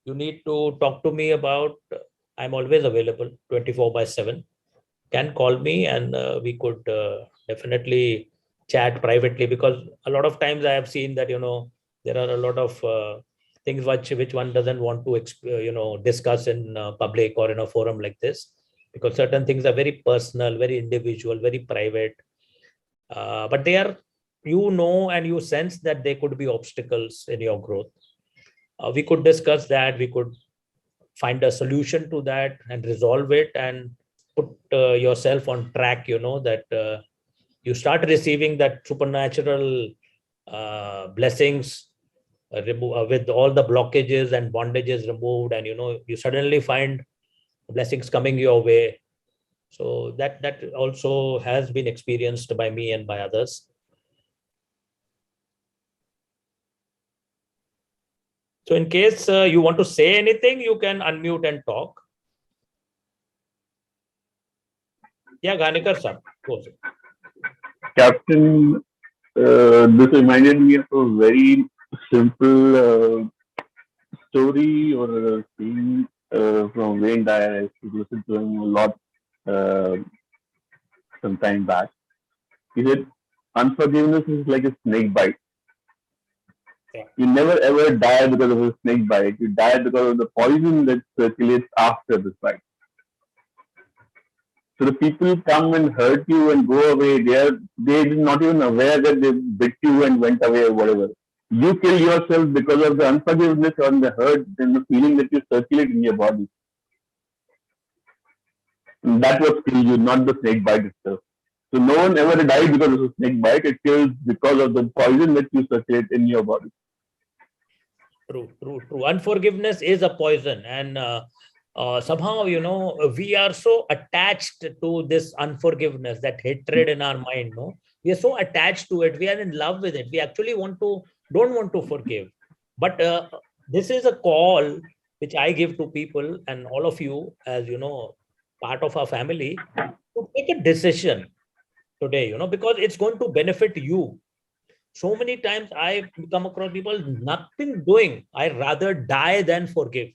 [SPEAKER 1] you need to talk to me about, I'm always available 24/7. Can call me, and we could definitely chat privately, because a lot of times I have seen that, there are a lot of things which one doesn't want to discuss in public or in a forum like this, because certain things are very personal, very individual, very private. But they are, and you sense that they could be obstacles in your growth. We could discuss that. We could find a solution to that and resolve it, and put yourself on track, that you start receiving that supernatural blessings, with all the blockages and bondages removed, and you suddenly find blessings coming your way. So that also has been experienced by me and by others. So in case you want to say anything, you can unmute and talk. Yeah, Ganekar sir.
[SPEAKER 2] Captain, this reminded me of a very simple story or a scene Wayne Dyer. I used to listen to him a lot some time back. He said, unforgiveness is like a snake bite.
[SPEAKER 1] Yeah.
[SPEAKER 2] You never ever die because of a snake bite. You die because of the poison that circulates after the bite. So the people come and hurt you and go away. They're not even aware that they bit you and went away or whatever. You kill yourself because of the unforgiveness or the hurt and the feeling that you circulate in your body. And that was kills you, not the snake bite itself. So no one ever died because of a snake bite. It kills because of the poison that you circulate in your body.
[SPEAKER 1] True. Unforgiveness is a poison, and somehow, we are so attached to this unforgiveness, that hatred in our mind. No, we are so attached to it. We are in love with it. We actually don't want to forgive. But this is a call which I give to people and all of you, as part of our family, to take a decision today. Because it's going to benefit you. So many times I come across people, nothing doing. I rather die than forgive.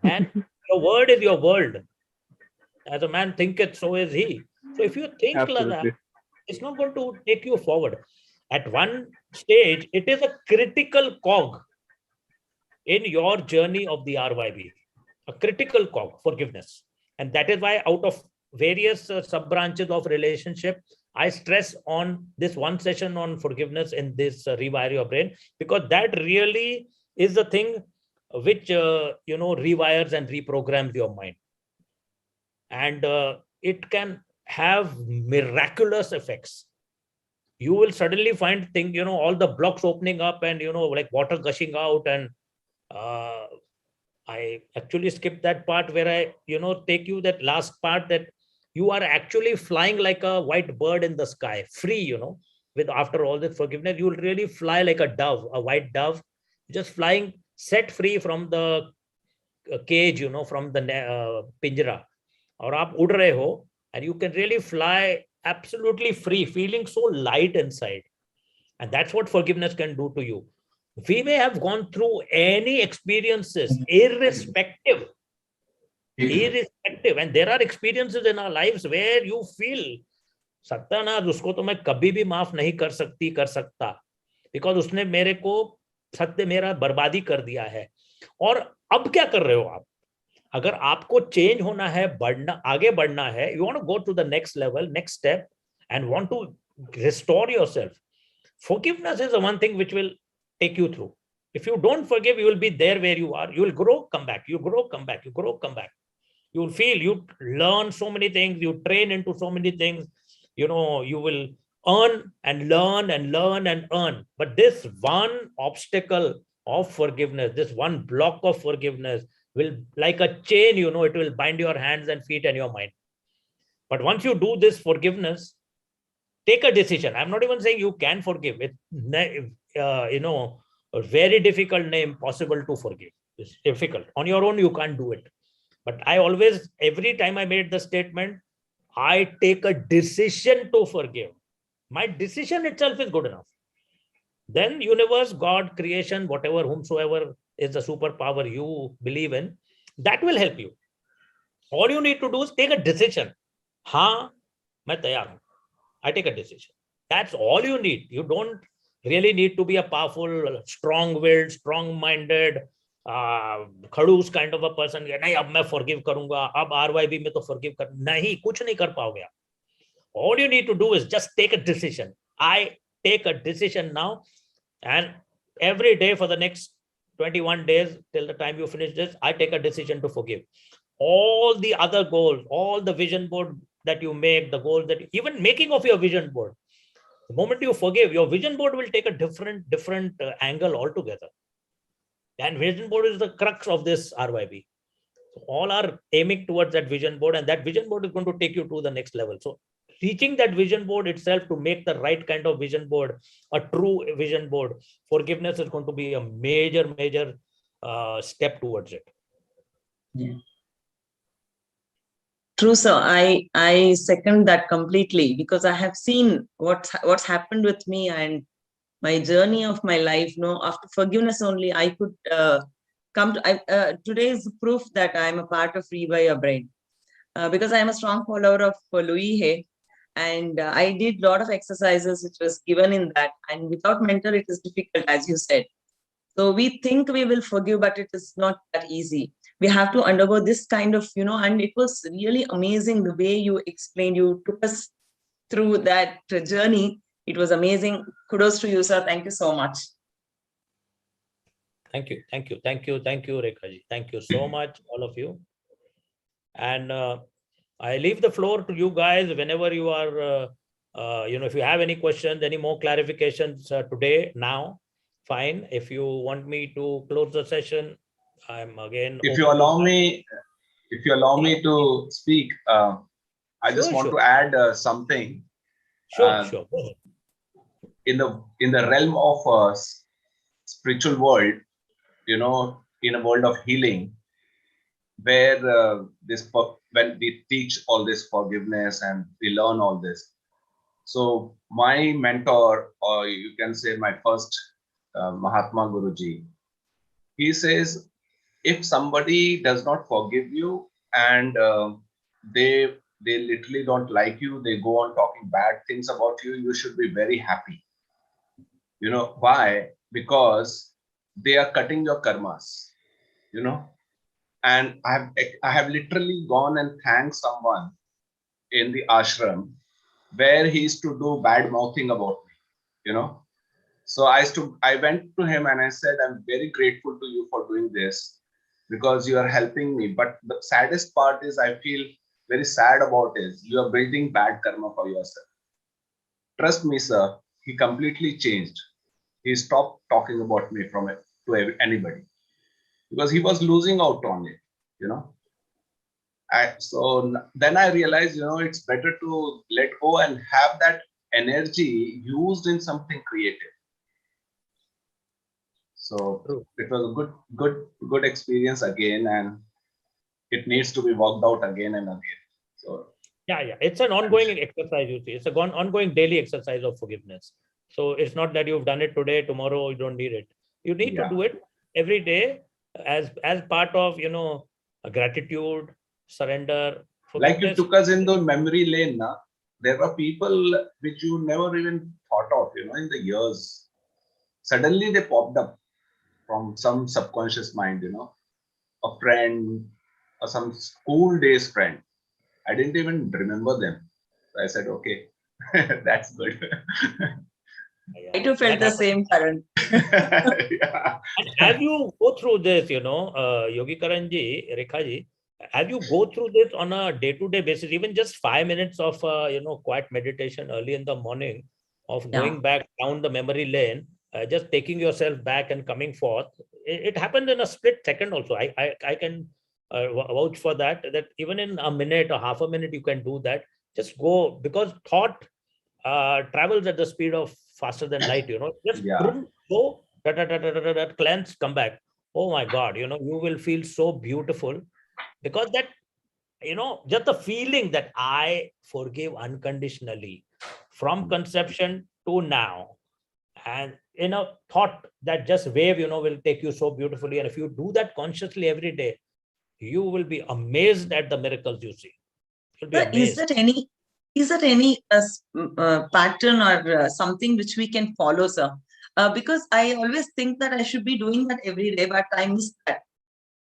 [SPEAKER 1] And your word is your world. As a man thinketh, so is he. So if you think like that, it's not going to take you forward. At one stage, it is a critical cog in your journey of the RYB. A critical cog, forgiveness. And that is why out of various sub-branches of relationship, I stress on this one session on forgiveness in this Rewire Your Brain, because that really is the thing which, rewires and reprograms your mind. And it can have miraculous effects. You will suddenly find things, all the blocks opening up and, like water gushing out. And I actually skipped that part where I, take you that last part, that you are actually flying like a white bird in the sky, free, with after all this forgiveness, you will really fly like a dove, a white dove, just flying, set free from the cage, from the pinjara. Or aap ud rahe ho, and you can really fly absolutely free, feeling so light inside. And that's what forgiveness can do to you. We may have gone through any experiences, irrespective. And there are experiences in our lives where you feel, सत्यानाश, उसको तो मैं कभी भी माफ नहीं कर सकता, बिकॉज उसने मेरे को सत्य मेरा बर्बादी कर दिया है. और अब क्या कर रहे हो आप? अगर आपको चेंज होना है, आगे बढ़ना है, you want to go to the next level, next step, and want to restore yourself. Forgiveness is the one thing which will take you through. If you don't forgive, you will be there where you are. You will grow, come back. You grow, come back. You grow, come back. You will feel, you learn so many things. You train into so many things. You will earn and learn and learn and earn. But this one obstacle of forgiveness, this one block of forgiveness will, like a chain, it will bind your hands and feet and your mind. But once you do this forgiveness, take a decision. I'm not even saying you can forgive. It's, a very difficult, impossible to forgive. It's difficult. On your own, you can't do it. But I always, every time I made the statement, I take a decision to forgive. My decision itself is good enough. Then universe, God, creation, whatever, whomsoever is the superpower you believe in, that will help you. All you need to do is take a decision. Haan, main tayar hu. I take a decision. That's all you need. You don't really need to be a powerful, strong-willed, strong-minded, खड़ूस kind of a person. नहीं, अब मैं forgive करूंगा, अब RYB में तो forgive कर, नहीं, कुछ नहीं कर पाओगे आप. All you need to do is just take a decision. I take a decision now, and every day for the next 21 days till the time you finish this, I take a decision to forgive. All the other goals, all the vision board that you make, the goals that even making of your vision board, the moment you forgive, your vision board will take a different angle altogether. And vision board is the crux of this RYB. So all are aiming towards that vision board, and that vision board is going to take you to the next level. So reaching that vision board itself, to make the right kind of vision board, a true vision board, forgiveness is going to be a major step towards it.
[SPEAKER 3] Yeah. True, sir. I second that completely, because I have seen what's happened with me and my journey of my life. After forgiveness only, I could come to, today is proof that I'm a part of RYB14, because I am a strong follower of Louis Hay. And I did a lot of exercises which was given in that. And without mentor, it is difficult, as you said. So we think we will forgive, but it is not that easy. We have to undergo this kind of, and it was really amazing the way you explained, you took us through that journey. It was amazing. Kudos to you, sir. Thank you so much.
[SPEAKER 1] Thank you, Rekha ji. Thank you so much, all of you. And I leave the floor to you guys whenever you are, if you have any questions, any more clarifications today, now, fine. If you want me to close the session, I'm again.
[SPEAKER 4] If you allow me to speak, I just want to add something.
[SPEAKER 1] Sure.
[SPEAKER 4] In the realm of spiritual world, in a world of healing, where when we teach all this forgiveness and we learn all this. So my mentor, or you can say my first Mahatma Guruji, he says, if somebody does not forgive you and they literally don't like you, they go on talking bad things about you, you should be very happy. Why? Because they are cutting your karmas, and I have literally gone and thanked someone in the ashram where he used to do bad mouthing about me, So I went to him and I said, I'm very grateful to you for doing this because you are helping me. But the saddest part is I feel very sad about is you are building bad karma for yourself. Trust me, sir, he completely changed. He stopped talking about me to anybody because he was losing out on it, So then I realized, it's better to let go and have that energy used in something creative. So it was a good experience again, and it needs to be worked out again and again. So
[SPEAKER 1] yeah, it's an ongoing exercise. You see, it's an ongoing daily exercise of forgiveness. So it's not that you've done it today, tomorrow you don't need it. You need to do it every day as part of gratitude, surrender.
[SPEAKER 4] Like you took us in the memory lane, na? There were people which you never even thought of, in the years. Suddenly they popped up from some subconscious mind, a friend or some school days friend. I didn't even remember them. So I said, okay, that's good.
[SPEAKER 3] I too felt the same, Karan.
[SPEAKER 1] Yeah. And as you go through this, Yogi Karan ji, Rekha ji, as you go through this on a day-to-day basis, even just 5 minutes of, quiet meditation early in the morning, of going back down the memory lane, just taking yourself back and coming forth, it happened in a split second also. I can vouch for that even in a minute or half a minute, you can do that. Just go, because thought travels at the speed of faster than light, just go, cleanse, come back. Oh my God, you will feel so beautiful, because that, just the feeling that I forgive unconditionally from conception to now, and in a thought that just wave, will take you so beautifully. And if you do that consciously every day, you will be amazed at the miracles you see. You'll be amazed.
[SPEAKER 3] Is there any pattern or something which we can follow, sir? Because I always think that I should be doing that every day, but I miss that.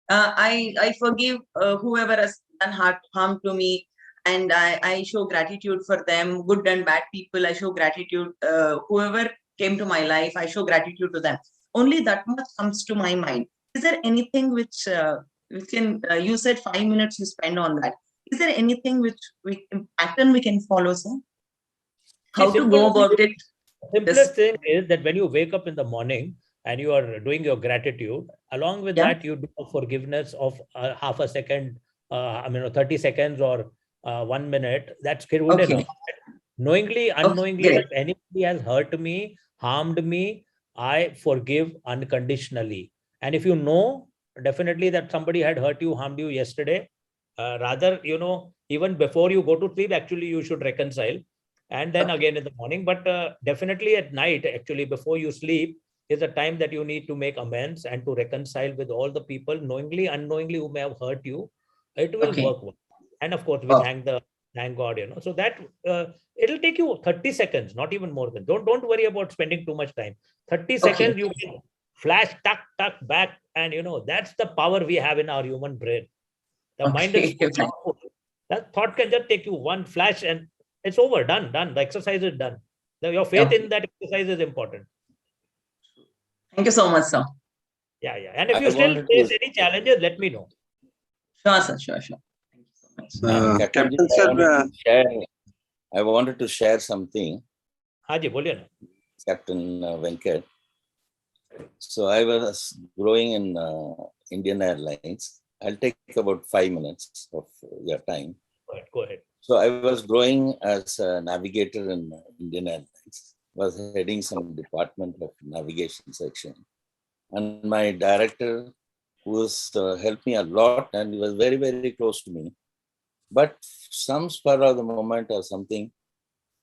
[SPEAKER 3] I forgive whoever has done harm to me, and I show gratitude for them, good and bad people. I show gratitude. Whoever came to my life, I show gratitude to them. Only that much comes to my mind. Is there anything which can, you said 5 minutes you spend on that. Is there anything which pattern we can follow, sir? How to go about it?
[SPEAKER 1] Simplest thing is that when you wake up in the morning and you are doing your gratitude, along with that, you do a forgiveness of half a second, 30 seconds or 1 minute. That's good enough. Knowingly, unknowingly, if anybody has hurt me, harmed me, I forgive unconditionally. And if you know definitely that somebody had hurt you, harmed you yesterday, rather, even before you go to sleep, actually, you should reconcile. And then again in the morning, but definitely at night, actually, before you sleep, is a time that you need to make amends and to reconcile with all the people, knowingly, unknowingly, who may have hurt you. It will
[SPEAKER 3] Okay.
[SPEAKER 1] work well. And of course, we
[SPEAKER 3] Oh.
[SPEAKER 1] thank God, so that it'll take you 30 seconds, not even more than. Don't worry about spending too much time. 30 seconds, you can flash, tuck back, and that's the power we have in our human brain. The mind is so powerful. That thought can just take you one flash and it's over, done. The exercise is done. Your faith in that exercise is important.
[SPEAKER 3] Thank you so much, sir.
[SPEAKER 1] Yeah. And if
[SPEAKER 5] I
[SPEAKER 1] you still
[SPEAKER 5] wanted
[SPEAKER 1] face
[SPEAKER 5] to-
[SPEAKER 1] any challenges, let me know.
[SPEAKER 3] Sure, sir. Sure. Thank you so much.
[SPEAKER 5] Captain,
[SPEAKER 6] Captain sir,
[SPEAKER 5] I wanted to share something,
[SPEAKER 1] Haji, boliye na.
[SPEAKER 5] Captain Venkat. So I was growing in Indian Airlines. I'll take about 5 minutes of your time.
[SPEAKER 1] Go ahead.
[SPEAKER 5] So I was growing as a navigator in Indian Airlines, was heading some department of navigation section. And my director was helped me a lot and he was very, very close to me. But some spur of the moment or something,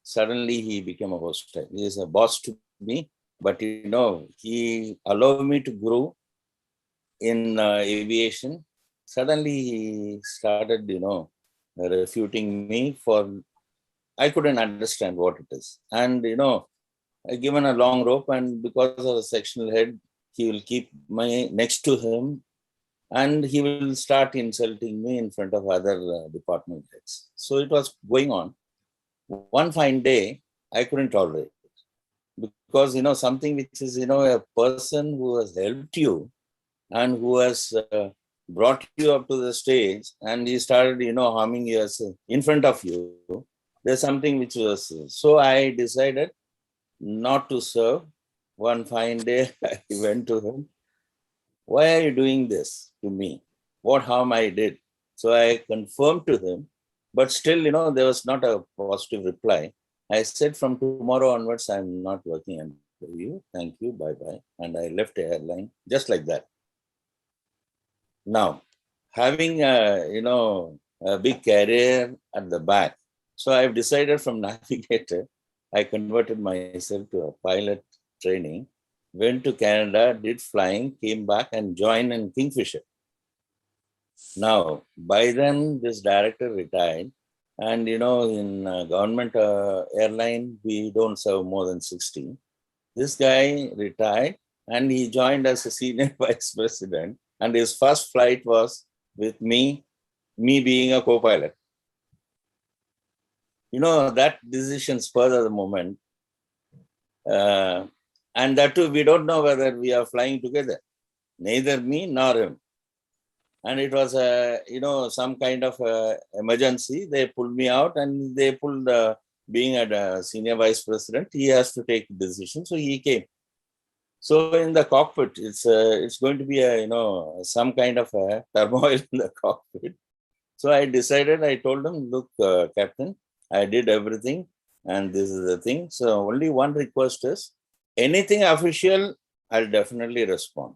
[SPEAKER 5] suddenly he became a hostile. He is a boss to me, but he allowed me to grow in aviation. Suddenly he started, refuting me for, I couldn't understand what it is. And, I given a long rope and because of a sectional head, he will keep my next to him and he will start insulting me in front of other department heads. So it was going on. One fine day, I couldn't tolerate it because, something which is, a person who has helped you and who has brought you up to the stage and he started, harming you in front of you. There's something which was, so I decided not to serve. One fine day, I went to him. Why are you doing this to me? What harm I did? So I confirmed to him, but still, there was not a positive reply. I said, from tomorrow onwards, I'm not working under you. Thank you. Bye-bye. And I left the airline just like that. Now, having a big career at the back, so I've decided from navigator, I converted myself to a pilot training, went to Canada, did flying, came back and joined in Kingfisher. Now, by then, this director retired. And, in government airline, we don't serve more than 60. This guy retired and he joined as a senior vice president. And his first flight was with me being a co-pilot. That decision spurred of the moment. And that too, we don't know whether we are flying together, neither me nor him. And it was some kind of emergency. They pulled me out and they pulled, being a senior vice president, he has to take decision. So he came. So in the cockpit, it's going to be some kind of a turmoil in the cockpit. So I decided, I told him, look, Captain, I did everything and this is the thing. So only one request is, anything official, I'll definitely respond.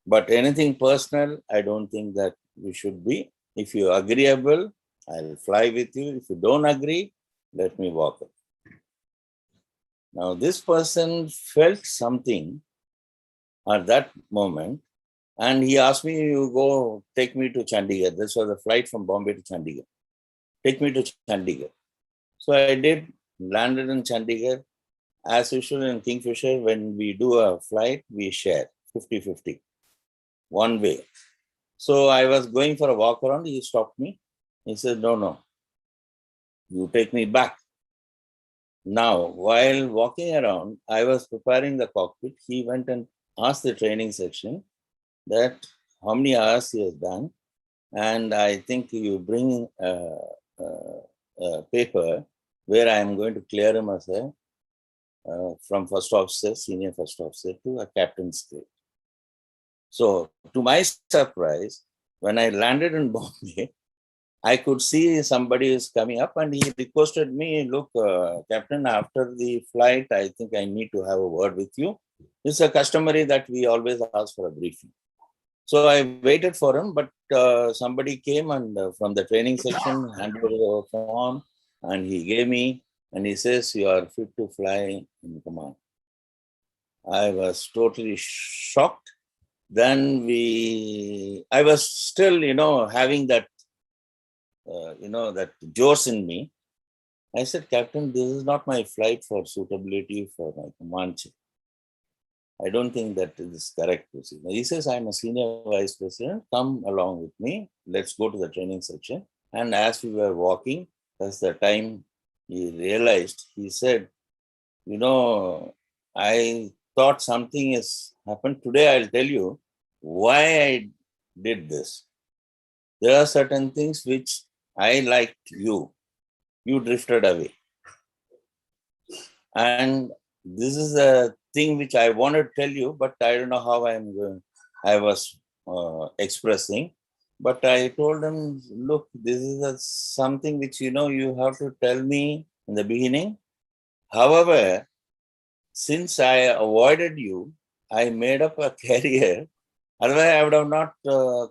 [SPEAKER 5] But anything personal, I don't think that we should be. If you're agreeable, I'll fly with you. If you don't agree, let me walk up. Now, this person felt something at that moment, and he asked me, you go take me to Chandigarh. This was a flight from Bombay to Chandigarh. Take me to Chandigarh. So I did, landed in Chandigarh. As usual in Kingfisher, when we do a flight, we share 50-50, one way. So I was going for a walk around. He stopped me. He said, no, you take me back. Now, while walking around, I was preparing the cockpit. He went and asked the training section that how many hours he has done. And I think you bring a paper where I am going to clear him as a from first officer, senior first officer to a captain's grade. So to my surprise, when I landed in Bombay, I could see somebody is coming up and he requested me, look, Captain, after the flight, I think I need to have a word with you. It's a customary that we always ask for a briefing. So I waited for him, but somebody came and from the training section, handed over a form and he gave me, and he says, you are fit to fly in command. I was totally shocked. Then I was still, having that, that Josh in me. I said, Captain, this is not my flight for suitability for my command chief. I don't think that is correct. He says, I'm a senior vice president. Come along with me. Let's go to the training section. And as we were walking, as the time he realized, he said, I thought something has happened. Today, I'll tell you why I did this. There are certain things which I liked you. You drifted away. And this is a thing which I want to tell you, but I don't know how I was expressing. But I told him, look, this is something which, you have to tell me in the beginning. However, since I avoided you, I made up a career. Otherwise, I would have not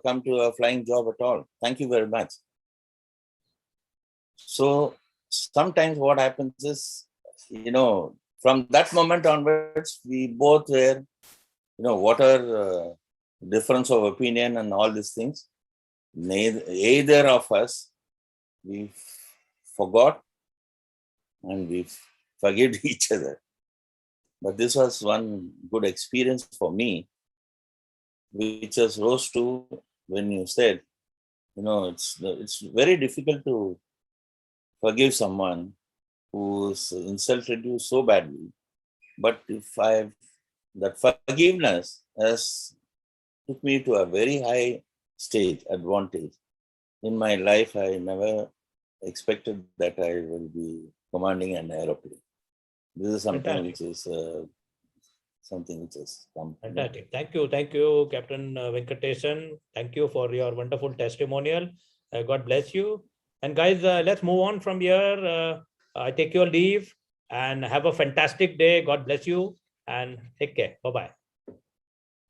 [SPEAKER 5] come to a flying job at all. Thank you very much. So sometimes what happens is, from that moment onwards, we both were, whatever difference of opinion and all these things, either of us, we forgot and we forgave each other. But this was one good experience for me, which was rose to when you said, it's very difficult to forgive someone who's insulted you so badly. But that forgiveness has took me to a very high stage, advantage. In my life, I never expected that I will be commanding an aeroplane. This is something which is something which has come.
[SPEAKER 1] Fantastic. Thank you, Captain Venkatesan. Thank you for your wonderful testimonial. God bless you. And guys, let's move on from here. I take your leave and have a fantastic day. God bless you and take care. Bye-bye.